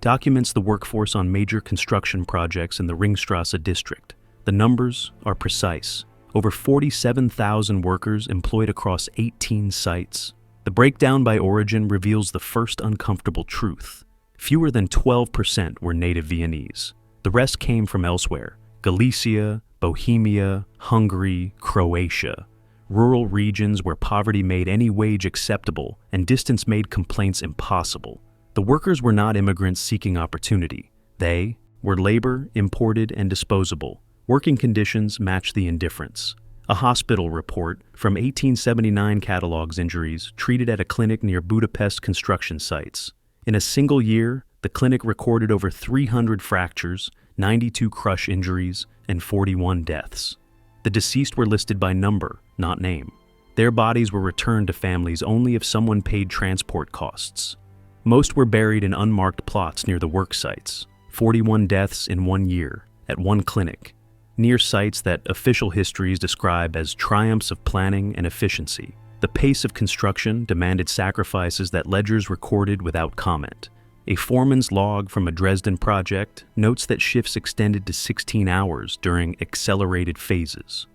documents the workforce on major construction projects in the Ringstrasse district. The numbers are precise. Over 47,000 workers employed across 18 sites. The breakdown by origin reveals the first uncomfortable truth. Fewer than 12% were native Viennese. The rest came from elsewhere: Galicia, Bohemia, Hungary, Croatia. Rural regions where poverty made any wage acceptable and distance made complaints impossible. The workers were not immigrants seeking opportunity. They were labor, imported and disposable. Working conditions matched the indifference. A hospital report from 1879 catalogs injuries treated at a clinic near Budapest construction sites. In a single year, the clinic recorded over 300 fractures, 92 crush injuries, and 41 deaths. The deceased were listed by number, not name. Their bodies were returned to families only if someone paid transport costs. Most were buried in unmarked plots near the work sites. 41 deaths in 1 year, at one clinic, near sites that official histories describe as triumphs of planning and efficiency. The pace of construction demanded sacrifices that ledgers recorded without comment. A foreman's log from a Dresden project notes that shifts extended to 16 hours during accelerated phases.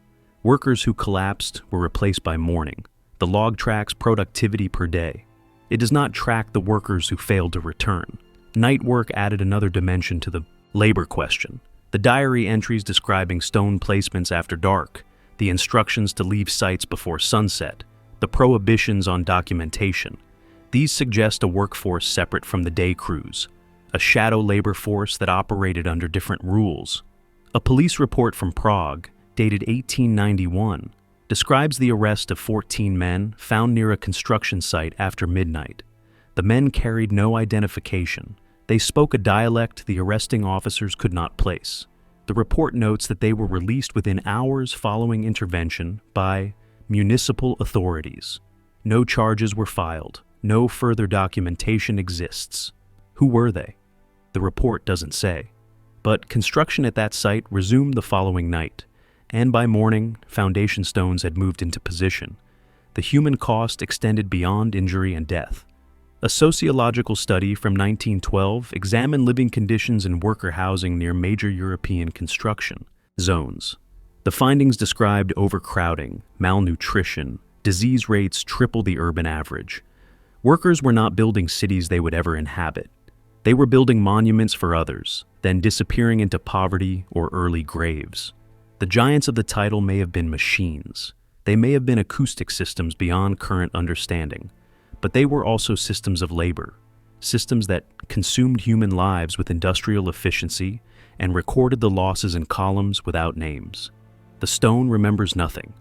Workers who collapsed were replaced by mourning. The log tracks productivity per day. It does not track the workers who failed to return. Night work added another dimension to the labor question. The diary entries describing stone placements after dark, the instructions to leave sites before sunset, the prohibitions on documentation. These suggest a workforce separate from the day crews, a shadow labor force that operated under different rules. A police report from Prague, dated 1891, describes the arrest of 14 men found near a construction site after midnight. The men carried no identification. They spoke a dialect the arresting officers could not place. The report notes that they were released within hours following intervention by municipal authorities. No charges were filed. No further documentation exists. Who were they? The report doesn't say. But construction at that site resumed the following night, and by morning, foundation stones had moved into position. The human cost extended beyond injury and death. A sociological study from 1912 examined living conditions in worker housing near major European construction zones. The findings described overcrowding, malnutrition, disease rates triple the urban average. Workers were not building cities they would ever inhabit. They were building monuments for others, then disappearing into poverty or early graves. The giants of the title may have been machines. They may have been acoustic systems beyond current understanding, but they were also systems of labor, systems that consumed human lives with industrial efficiency and recorded the losses in columns without names. The stone remembers nothing.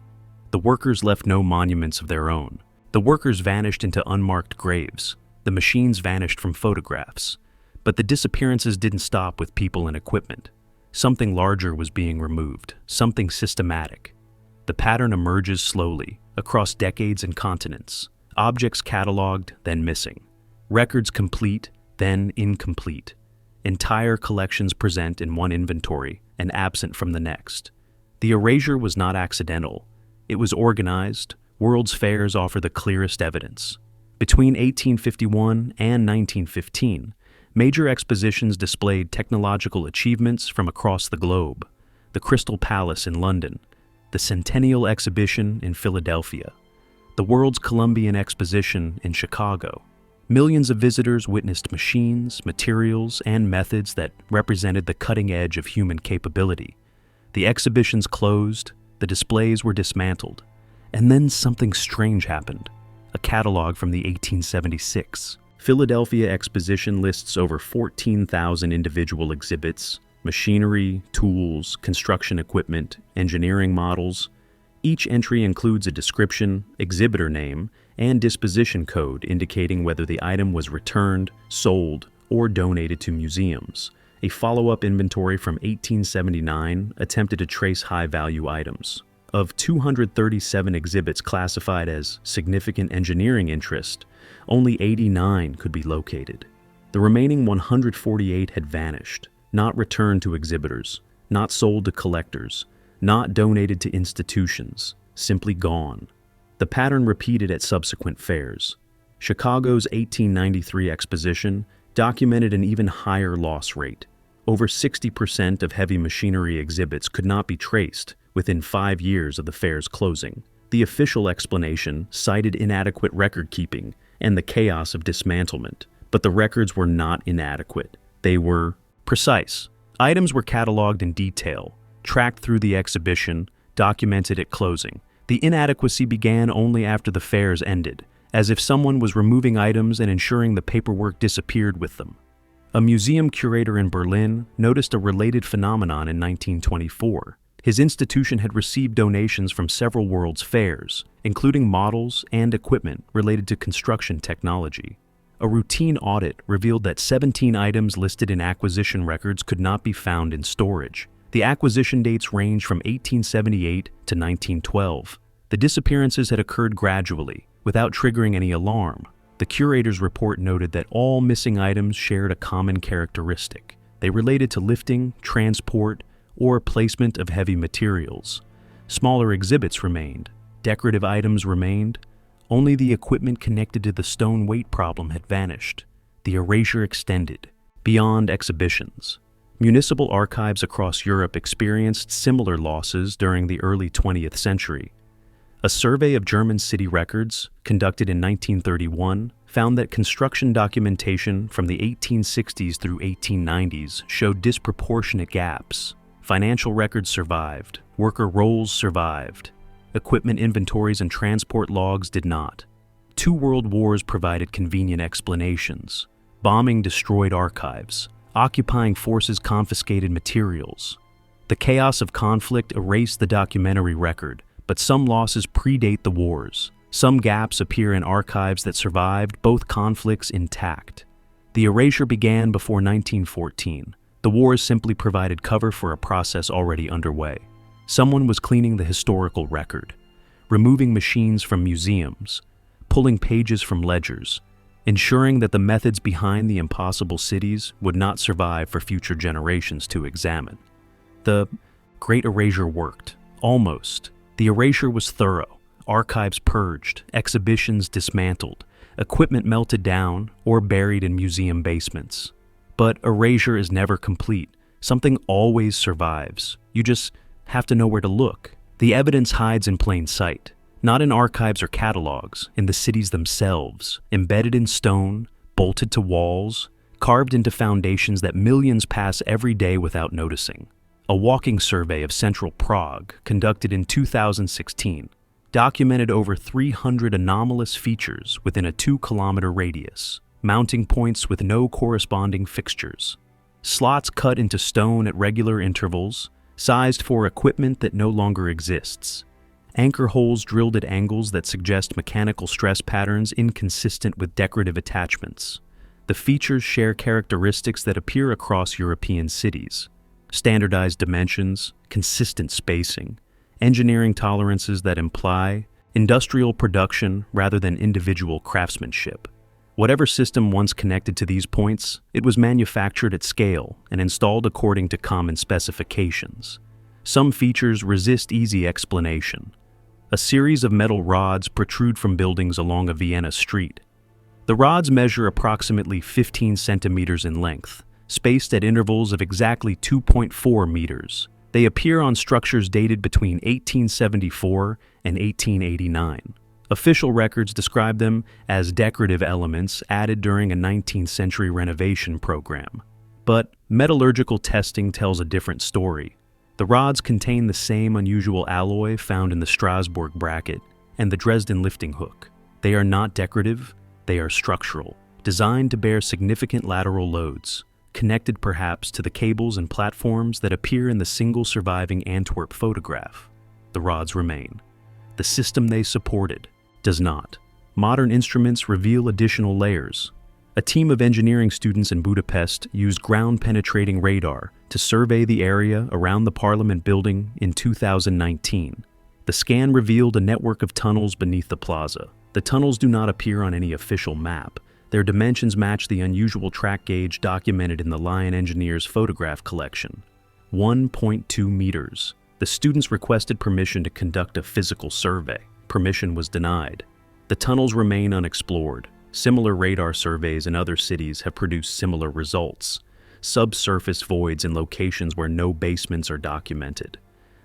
The workers left no monuments of their own. The workers vanished into unmarked graves. The machines vanished from photographs. But the disappearances didn't stop with people and equipment. Something larger was being removed, something systematic. The pattern emerges slowly, across decades and continents. Objects cataloged, then missing. Records complete, then incomplete. Entire collections present in one inventory and absent from the next. The erasure was not accidental. It was organized. World's fairs offer the clearest evidence. Between 1851 and 1915, major expositions displayed technological achievements from across the globe. The Crystal Palace in London, the Centennial Exhibition in Philadelphia, the World's Columbian Exposition in Chicago. Millions of visitors witnessed machines, materials, and methods that represented the cutting edge of human capability. The exhibitions closed, the displays were dismantled, and then something strange happened. A catalog from the 1876 Philadelphia Exposition lists over 14,000 individual exhibits, machinery, tools, construction equipment, engineering models. Each entry includes a description, exhibitor name, and disposition code indicating whether the item was returned, sold, or donated to museums. A follow-up inventory from 1879 attempted to trace high-value items. Of 237 exhibits classified as significant engineering interest, only 89 could be located. The remaining 148 had vanished, not returned to exhibitors, not sold to collectors, not donated to institutions, simply gone. The pattern repeated at subsequent fairs. Chicago's 1893 exposition documented an even higher loss rate. Over 60% of heavy machinery exhibits could not be traced within 5 years of the fair's closing. The official explanation cited inadequate record keeping and the chaos of dismantlement, but the records were not inadequate. They were precise. Items were cataloged in detail, tracked through the exhibition, documented at closing. The inadequacy began only after the fairs ended, as if someone was removing items and ensuring the paperwork disappeared with them. A museum curator in Berlin noticed a related phenomenon in 1924. His institution had received donations from several world's fairs, including models and equipment related to construction technology. A routine audit revealed that 17 items listed in acquisition records could not be found in storage. The acquisition dates range from 1878 to 1912. The disappearances had occurred gradually, without triggering any alarm. The curator's report noted that all missing items shared a common characteristic. They related to lifting, transport, or placement of heavy materials. Smaller exhibits remained. Decorative items remained. Only the equipment connected to the stone weight problem had vanished. The erasure extended beyond exhibitions. Municipal archives across Europe experienced similar losses during the early 20th century. A survey of German city records, conducted in 1931, found that construction documentation from the 1860s through 1890s showed disproportionate gaps. Financial records survived, worker rolls survived, equipment inventories and transport logs did not. 2 world wars provided convenient explanations. Bombing destroyed archives. Occupying forces confiscated materials. The chaos of conflict erased the documentary record, but some losses predate the wars. Some gaps appear in archives that survived both conflicts intact. The erasure began before 1914. The wars simply provided cover for a process already underway. Someone was cleaning the historical record, removing machines from museums, pulling pages from ledgers, ensuring that the methods behind the impossible cities would not survive for future generations to examine. The Great Erasure worked. Almost. The erasure was thorough. Archives purged, exhibitions dismantled, equipment melted down or buried in museum basements. But erasure is never complete. Something always survives. You just have to know where to look. The evidence hides in plain sight. Not in archives or catalogs, in the cities themselves, embedded in stone, bolted to walls, carved into foundations that millions pass every day without noticing. A walking survey of central Prague, conducted in 2016, documented over 300 anomalous features within a 2-kilometer radius, mounting points with no corresponding fixtures, slots cut into stone at regular intervals, sized for equipment that no longer exists, anchor holes drilled at angles that suggest mechanical stress patterns inconsistent with decorative attachments. The features share characteristics that appear across European cities: standardized dimensions, consistent spacing, engineering tolerances that imply industrial production rather than individual craftsmanship. Whatever system once connected to these points, it was manufactured at scale and installed according to common specifications. Some features resist easy explanation. A series of metal rods protrude from buildings along a Vienna street. The rods measure approximately 15 centimeters in length, spaced at intervals of exactly 2.4 meters. They appear on structures dated between 1874 and 1889. Official records describe them as decorative elements added during a 19th century renovation program. But metallurgical testing tells a different story. The rods contain the same unusual alloy found in the Strasbourg bracket and the Dresden lifting hook. They are not decorative, they are structural, designed to bear significant lateral loads, connected perhaps to the cables and platforms that appear in the single surviving Antwerp photograph. The rods remain. The system they supported does not. Modern instruments reveal additional layers. A team of engineering students in Budapest used ground-penetrating radar to survey the area around the Parliament building in 2019. The scan revealed a network of tunnels beneath the plaza. The tunnels do not appear on any official map. Their dimensions match the unusual track gauge documented in the Lion Engineer's photograph collection: 1.2 meters. The students requested permission to conduct a physical survey. Permission was denied. The tunnels remain unexplored. Similar radar surveys in other cities have produced similar results: subsurface voids in locations where no basements are documented,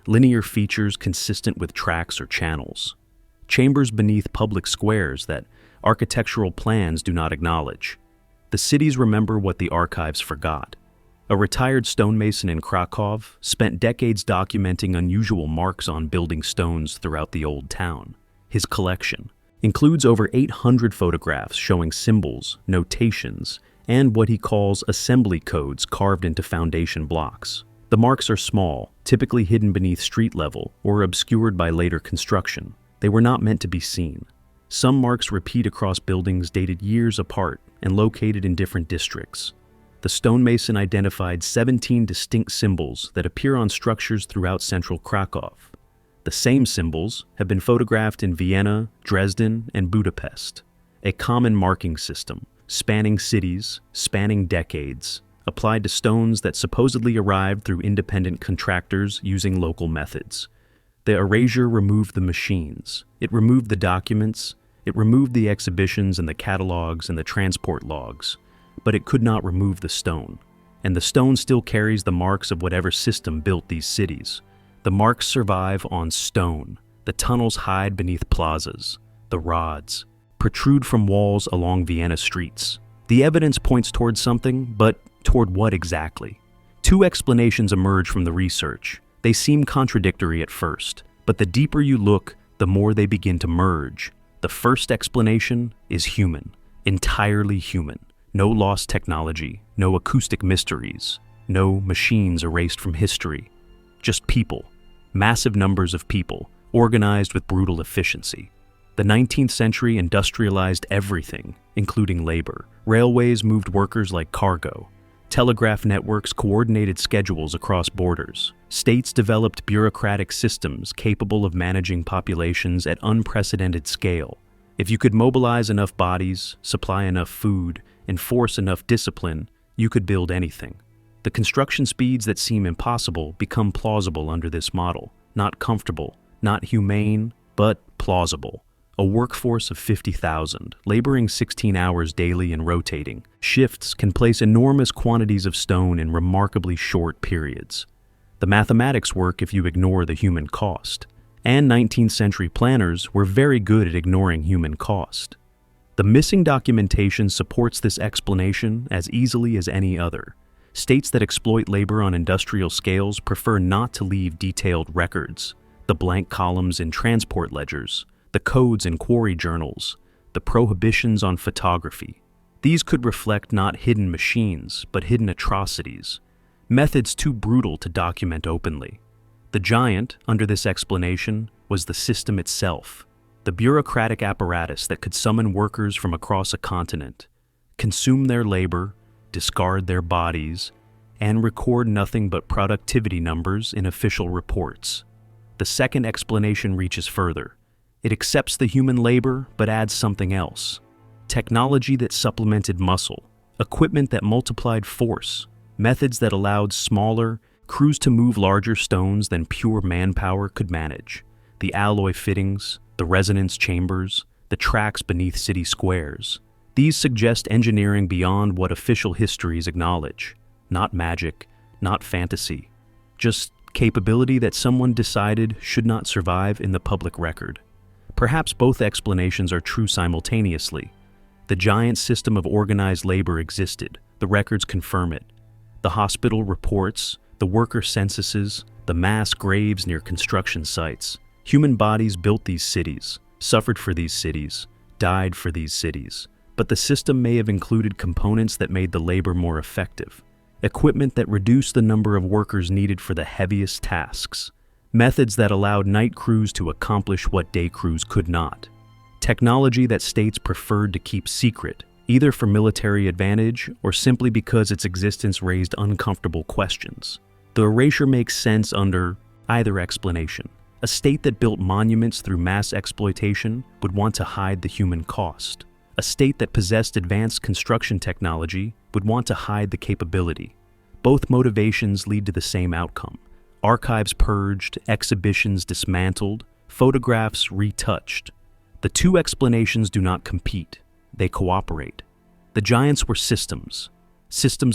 linear features consistent with tracks or channels, chambers beneath public squares that architectural plans do not acknowledge. The cities remember what the archives forgot. A retired stonemason in Krakow spent decades documenting unusual marks on building stones throughout the old town. His collection includes over 800 photographs showing symbols, notations, and what he calls assembly codes carved into foundation blocks. The marks are small, typically hidden beneath street level or obscured by later construction. They were not meant to be seen. Some marks repeat across buildings dated years apart and located in different districts. The stonemason identified 17 distinct symbols that appear on structures throughout central Krakow. The same symbols have been photographed in Vienna, Dresden, and Budapest. A common marking system, spanning cities, spanning decades, applied to stones that supposedly arrived through independent contractors using local methods. The erasure removed the machines. It removed the documents. It removed the exhibitions and the catalogs and the transport logs. But it could not remove the stone. And the stone still carries the marks of whatever system built these cities. The marks survive on stone. The tunnels hide beneath plazas. The rods protrude from walls along Vienna streets. The evidence points toward something, but toward what exactly? Two explanations emerge from the research. They seem contradictory at first, but the deeper you look, the more they begin to merge. The first explanation is human, entirely human. No lost technology, no acoustic mysteries, no machines erased from history. Just people, massive numbers of people, organized with brutal efficiency. The 19th century industrialized everything, including labor. Railways moved workers like cargo. Telegraph networks coordinated schedules across borders. States developed bureaucratic systems capable of managing populations at unprecedented scale. If you could mobilize enough bodies, supply enough food, enforce enough discipline, you could build anything. The construction speeds that seem impossible become plausible under this model. Not comfortable, not humane, but plausible. A workforce of 50,000, laboring 16 hours daily and rotating. Shifts can place enormous quantities of stone in remarkably short periods. The mathematics work if you ignore the human cost. And 19th century planners were very good at ignoring human cost. The missing documentation supports this explanation as easily as any other. States that exploit labor on industrial scales prefer not to leave detailed records, the blank columns in transport ledgers, the codes in quarry journals, the prohibitions on photography. These could reflect not hidden machines, but hidden atrocities, methods too brutal to document openly. The giant, under this explanation, was the system itself, the bureaucratic apparatus that could summon workers from across a continent, consume their labor, discard their bodies, and record nothing but productivity numbers in official reports. The second explanation reaches further. It accepts the human labor but adds something else. Technology that supplemented muscle, equipment that multiplied force, methods that allowed smaller crews to move larger stones than pure manpower could manage. The alloy fittings, the resonance chambers, the tracks beneath city squares. These suggest engineering beyond what official histories acknowledge. Not magic, not fantasy. Just capability that someone decided should not survive in the public record. Perhaps both explanations are true simultaneously. The giant system of organized labor existed. The records confirm it. The hospital reports, the worker censuses, the mass graves near construction sites. Human bodies built these cities, suffered for these cities, died for these cities. But the system may have included components that made the labor more effective. Equipment that reduced the number of workers needed for the heaviest tasks. Methods that allowed night crews to accomplish what day crews could not. Technology that states preferred to keep secret, either for military advantage or simply because its existence raised uncomfortable questions. The erasure makes sense under either explanation. A state that built monuments through mass exploitation would want to hide the human cost. A state that possessed advanced construction technology would want to hide the capability. Both motivations lead to the same outcome. Archives purged, exhibitions dismantled, photographs retouched. The two explanations do not compete. They cooperate. The giants were systems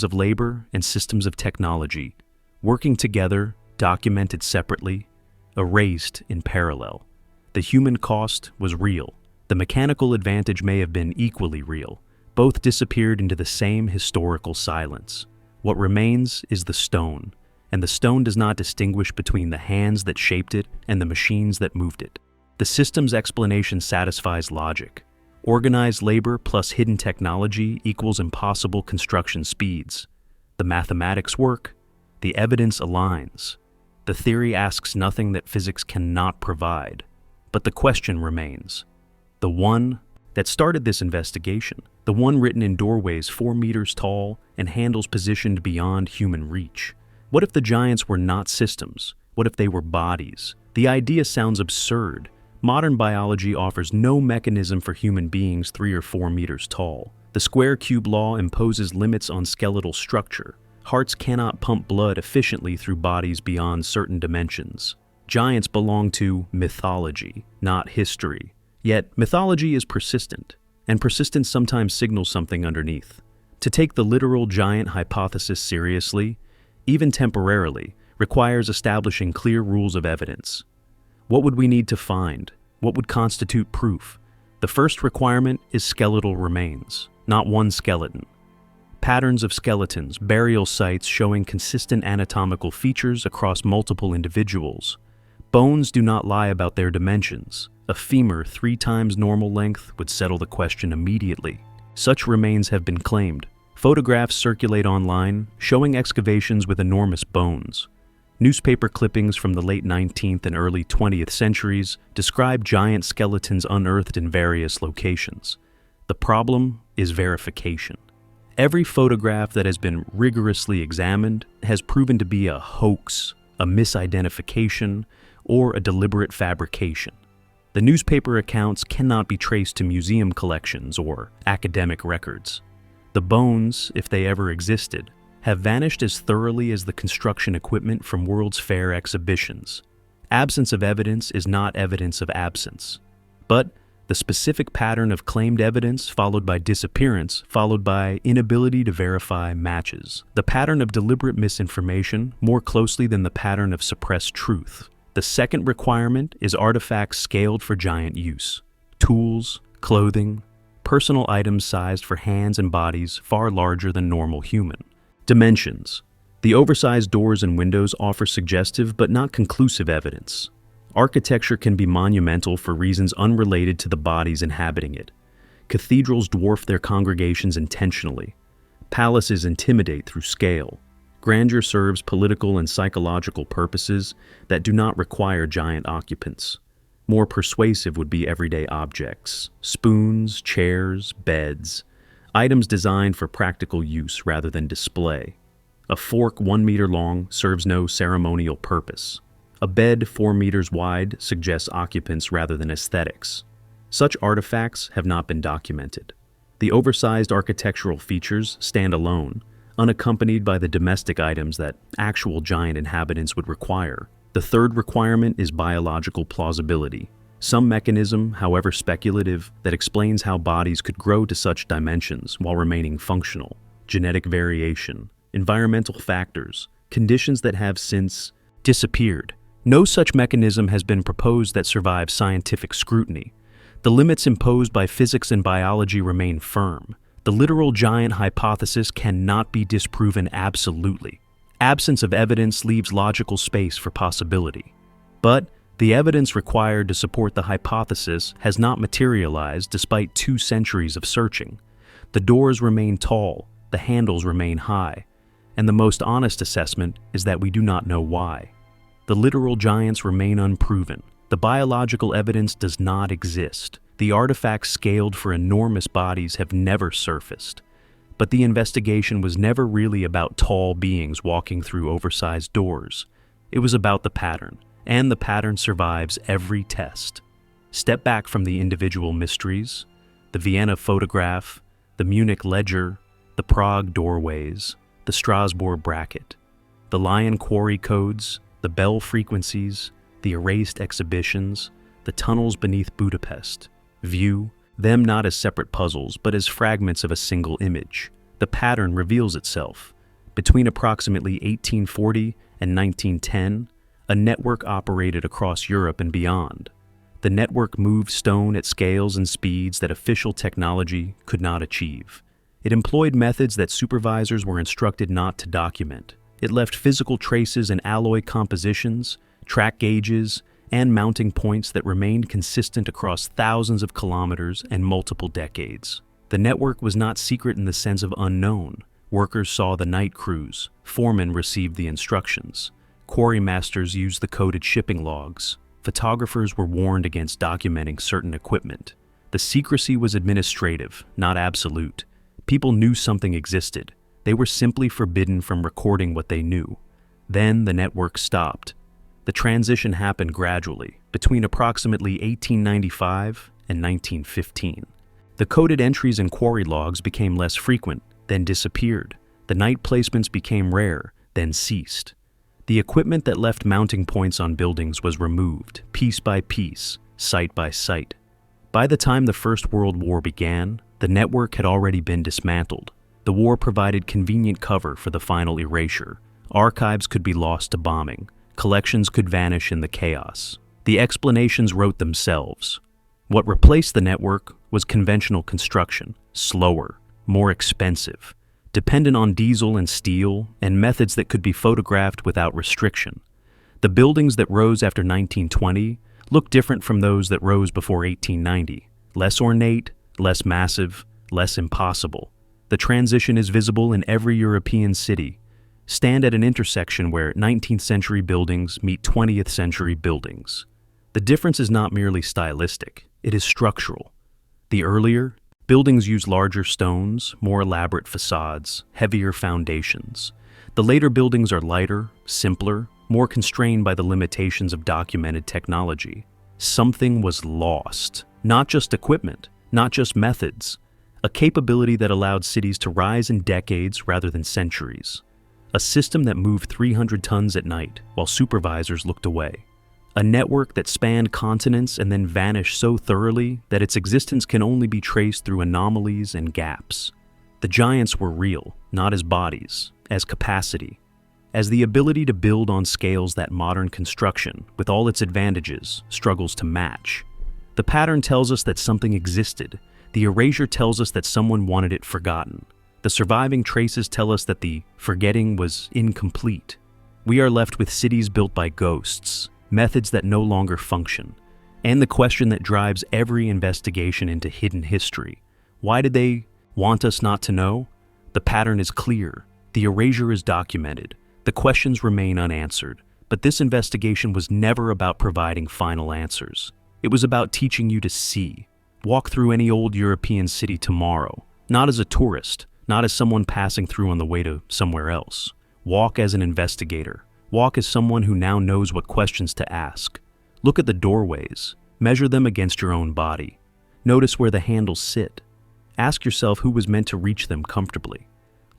of labor and systems of technology, working together, documented separately, erased in parallel. The human cost was real. The mechanical advantage may have been equally real. Both disappeared into the same historical silence. What remains is the stone, and the stone does not distinguish between the hands that shaped it and the machines that moved it. The system's explanation satisfies logic. Organized labor plus hidden technology equals impossible construction speeds. The mathematics work. The evidence aligns. The theory asks nothing that physics cannot provide. But the question remains. The one that started this investigation, the one written in doorways 4 meters tall and handles positioned beyond human reach. What if the giants were not systems? What if they were bodies? The idea sounds absurd. Modern biology offers no mechanism for human beings 3 or 4 meters tall. The square cube law imposes limits on skeletal structure. Hearts cannot pump blood efficiently through bodies beyond certain dimensions. Giants belong to mythology, not history. Yet, mythology is persistent, and persistence sometimes signals something underneath. To take the literal giant hypothesis seriously, even temporarily, requires establishing clear rules of evidence. What would we need to find? What would constitute proof? The first requirement is skeletal remains, not one skeleton. Patterns of skeletons, burial sites showing consistent anatomical features across multiple individuals. Bones do not lie about their dimensions. A femur 3 times normal length would settle the question immediately. Such remains have been claimed. Photographs circulate online showing excavations with enormous bones. Newspaper clippings from the late 19th and early 20th centuries describe giant skeletons unearthed in various locations. The problem is verification. Every photograph that has been rigorously examined has proven to be a hoax, a misidentification, or a deliberate fabrication. The newspaper accounts cannot be traced to museum collections or academic records. The bones, if they ever existed, have vanished as thoroughly as the construction equipment from World's Fair exhibitions. Absence of evidence is not evidence of absence. But the specific pattern of claimed evidence followed by disappearance followed by inability to verify matches. The pattern of deliberate misinformation more closely than the pattern of suppressed truth. The second requirement is artifacts scaled for giant use. Tools, clothing, personal items sized for hands and bodies far larger than normal human. Dimensions. The oversized doors and windows offer suggestive but not conclusive evidence. Architecture can be monumental for reasons unrelated to the bodies inhabiting it. Cathedrals dwarf their congregations intentionally. Palaces intimidate through scale. Grandeur serves political and psychological purposes that do not require giant occupants. More persuasive would be everyday objects: spoons, chairs, beds, items designed for practical use rather than display. A fork 1 meter long serves no ceremonial purpose. A bed 4 meters wide suggests occupants rather than aesthetics. Such artifacts have not been documented. The oversized architectural features stand alone, unaccompanied by the domestic items that actual giant inhabitants would require. The third requirement is biological plausibility. Some mechanism, however speculative, that explains how bodies could grow to such dimensions while remaining functional. Genetic variation, environmental factors, conditions that have since disappeared. No such mechanism has been proposed that survives scientific scrutiny. The limits imposed by physics and biology remain firm. The literal giant hypothesis cannot be disproven absolutely. Absence of evidence leaves logical space for possibility. But the evidence required to support the hypothesis has not materialized despite 2 centuries of searching. The doors remain tall, the handles remain high, and the most honest assessment is that we do not know why. The literal giants remain unproven. The biological evidence does not exist. The artifacts scaled for enormous bodies have never surfaced. But the investigation was never really about tall beings walking through oversized doors. It was about the pattern, and the pattern survives every test. Step back from the individual mysteries, the Vienna photograph, the Munich ledger, the Prague doorways, the Strasbourg bracket, the Lion Quarry codes, the bell frequencies, the erased exhibitions, the tunnels beneath Budapest. View them not as separate puzzles, but as fragments of a single image. The pattern reveals itself. Between approximately 1840 and 1910, a network operated across Europe and beyond. The network moved stone at scales and speeds that official technology could not achieve. It employed methods that supervisors were instructed not to document. It left physical traces in alloy compositions, track gauges, and mounting points that remained consistent across thousands of kilometers and multiple decades. The network was not secret in the sense of unknown. Workers saw the night crews. Foremen received the instructions. Quarry masters used the coded shipping logs. Photographers were warned against documenting certain equipment. The secrecy was administrative, not absolute. People knew something existed. They were simply forbidden from recording what they knew. Then the network stopped. The transition happened gradually, between approximately 1895 and 1915. The coded entries in quarry logs became less frequent, then disappeared. The night placements became rare, then ceased. The equipment that left mounting points on buildings was removed, piece by piece, site by site. By the time the First World War began, the network had already been dismantled. The war provided convenient cover for the final erasure. Archives could be lost to bombing. Collections could vanish in the chaos. The explanations wrote themselves. What replaced the network was conventional construction, slower, more expensive, dependent on diesel and steel, and methods that could be photographed without restriction. The buildings that rose after 1920 looked different from those that rose before 1890. Less ornate, less massive, less impossible. The transition is visible in every European city. Stand at an intersection where 19th century buildings meet 20th century buildings. The difference is not merely stylistic, it is structural. The earlier buildings use larger stones, more elaborate facades, heavier foundations. The later buildings are lighter, simpler, more constrained by the limitations of documented technology. Something was lost, not just equipment, not just methods, a capability that allowed cities to rise in decades rather than centuries. A system that moved 300 tons at night while supervisors looked away. A network that spanned continents and then vanished so thoroughly that its existence can only be traced through anomalies and gaps. The giants were real, not as bodies, as capacity, as the ability to build on scales that modern construction, with all its advantages, struggles to match. The pattern tells us that something existed. The erasure tells us that someone wanted it forgotten. The surviving traces tell us that the forgetting was incomplete. We are left with cities built by ghosts, methods that no longer function, and the question that drives every investigation into hidden history. Why did they want us not to know? The pattern is clear. The erasure is documented. The questions remain unanswered. But this investigation was never about providing final answers. It was about teaching you to see. Walk through any old European city tomorrow, not as a tourist, not as someone passing through on the way to somewhere else. Walk as an investigator. Walk as someone who now knows what questions to ask. Look at the doorways. Measure them against your own body. Notice where the handles sit. Ask yourself who was meant to reach them comfortably.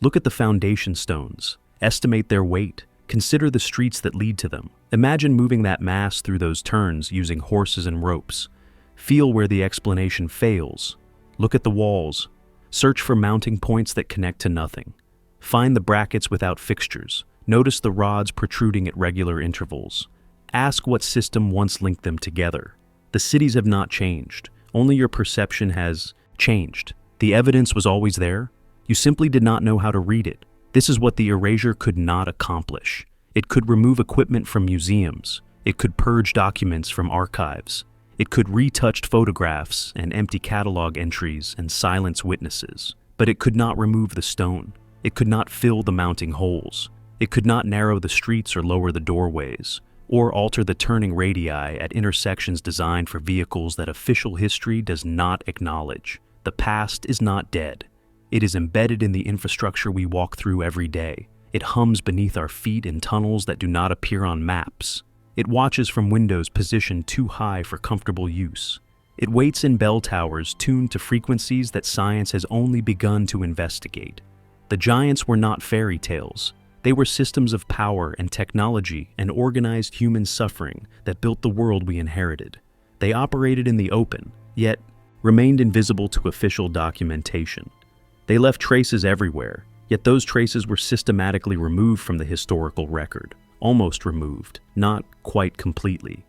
Look at the foundation stones. Estimate their weight. Consider the streets that lead to them. Imagine moving that mass through those turns using horses and ropes. Feel where the explanation fails. Look at the walls. Search for mounting points that connect to nothing. Find the brackets without fixtures. Notice the rods protruding at regular intervals. Ask what system once linked them together. The cities have not changed. Only your perception has changed. The evidence was always there. You simply did not know how to read it. This is what the erasure could not accomplish. It could remove equipment from museums. It could purge documents from archives. It could retouch photographs and empty catalog entries and silence witnesses. But it could not remove the stone. It could not fill the mounting holes. It could not narrow the streets or lower the doorways, or alter the turning radii at intersections designed for vehicles that official history does not acknowledge. The past is not dead. It is embedded in the infrastructure we walk through every day. It hums beneath our feet in tunnels that do not appear on maps. It watches from windows positioned too high for comfortable use. It waits in bell towers tuned to frequencies that science has only begun to investigate. The giants were not fairy tales. They were systems of power and technology and organized human suffering that built the world we inherited. They operated in the open, yet remained invisible to official documentation. They left traces everywhere, yet those traces were systematically removed from the historical record. Almost removed, not quite completely.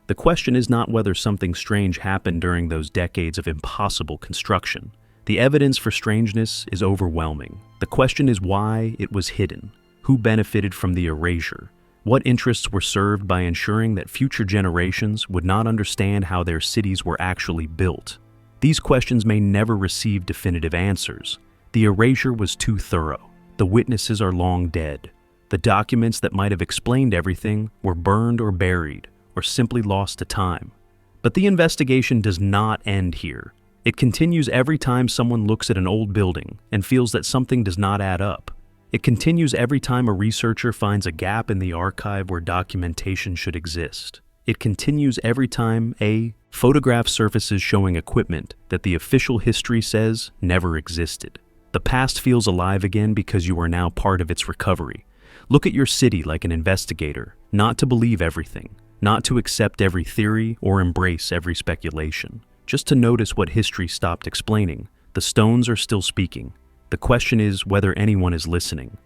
The question is not whether something strange happened during those decades of impossible construction. The evidence for strangeness is overwhelming. The question is why it was hidden. Who benefited from the erasure? What interests were served by ensuring that future generations would not understand how their cities were actually built? These questions may never receive definitive answers. The erasure was too thorough. The witnesses are long dead. The documents that might have explained everything were burned or buried, or simply lost to time. But the investigation does not end here. It continues every time someone looks at an old building and feels that something does not add up. It continues every time a researcher finds a gap in the archive where documentation should exist. It continues every time a photograph surfaces showing equipment that the official history says never existed. The past feels alive again because you are now part of its recovery. Look at your city like an investigator, not to believe everything, not to accept every theory or embrace every speculation, just to notice what history stopped explaining. The stones are still speaking. The question is whether anyone is listening.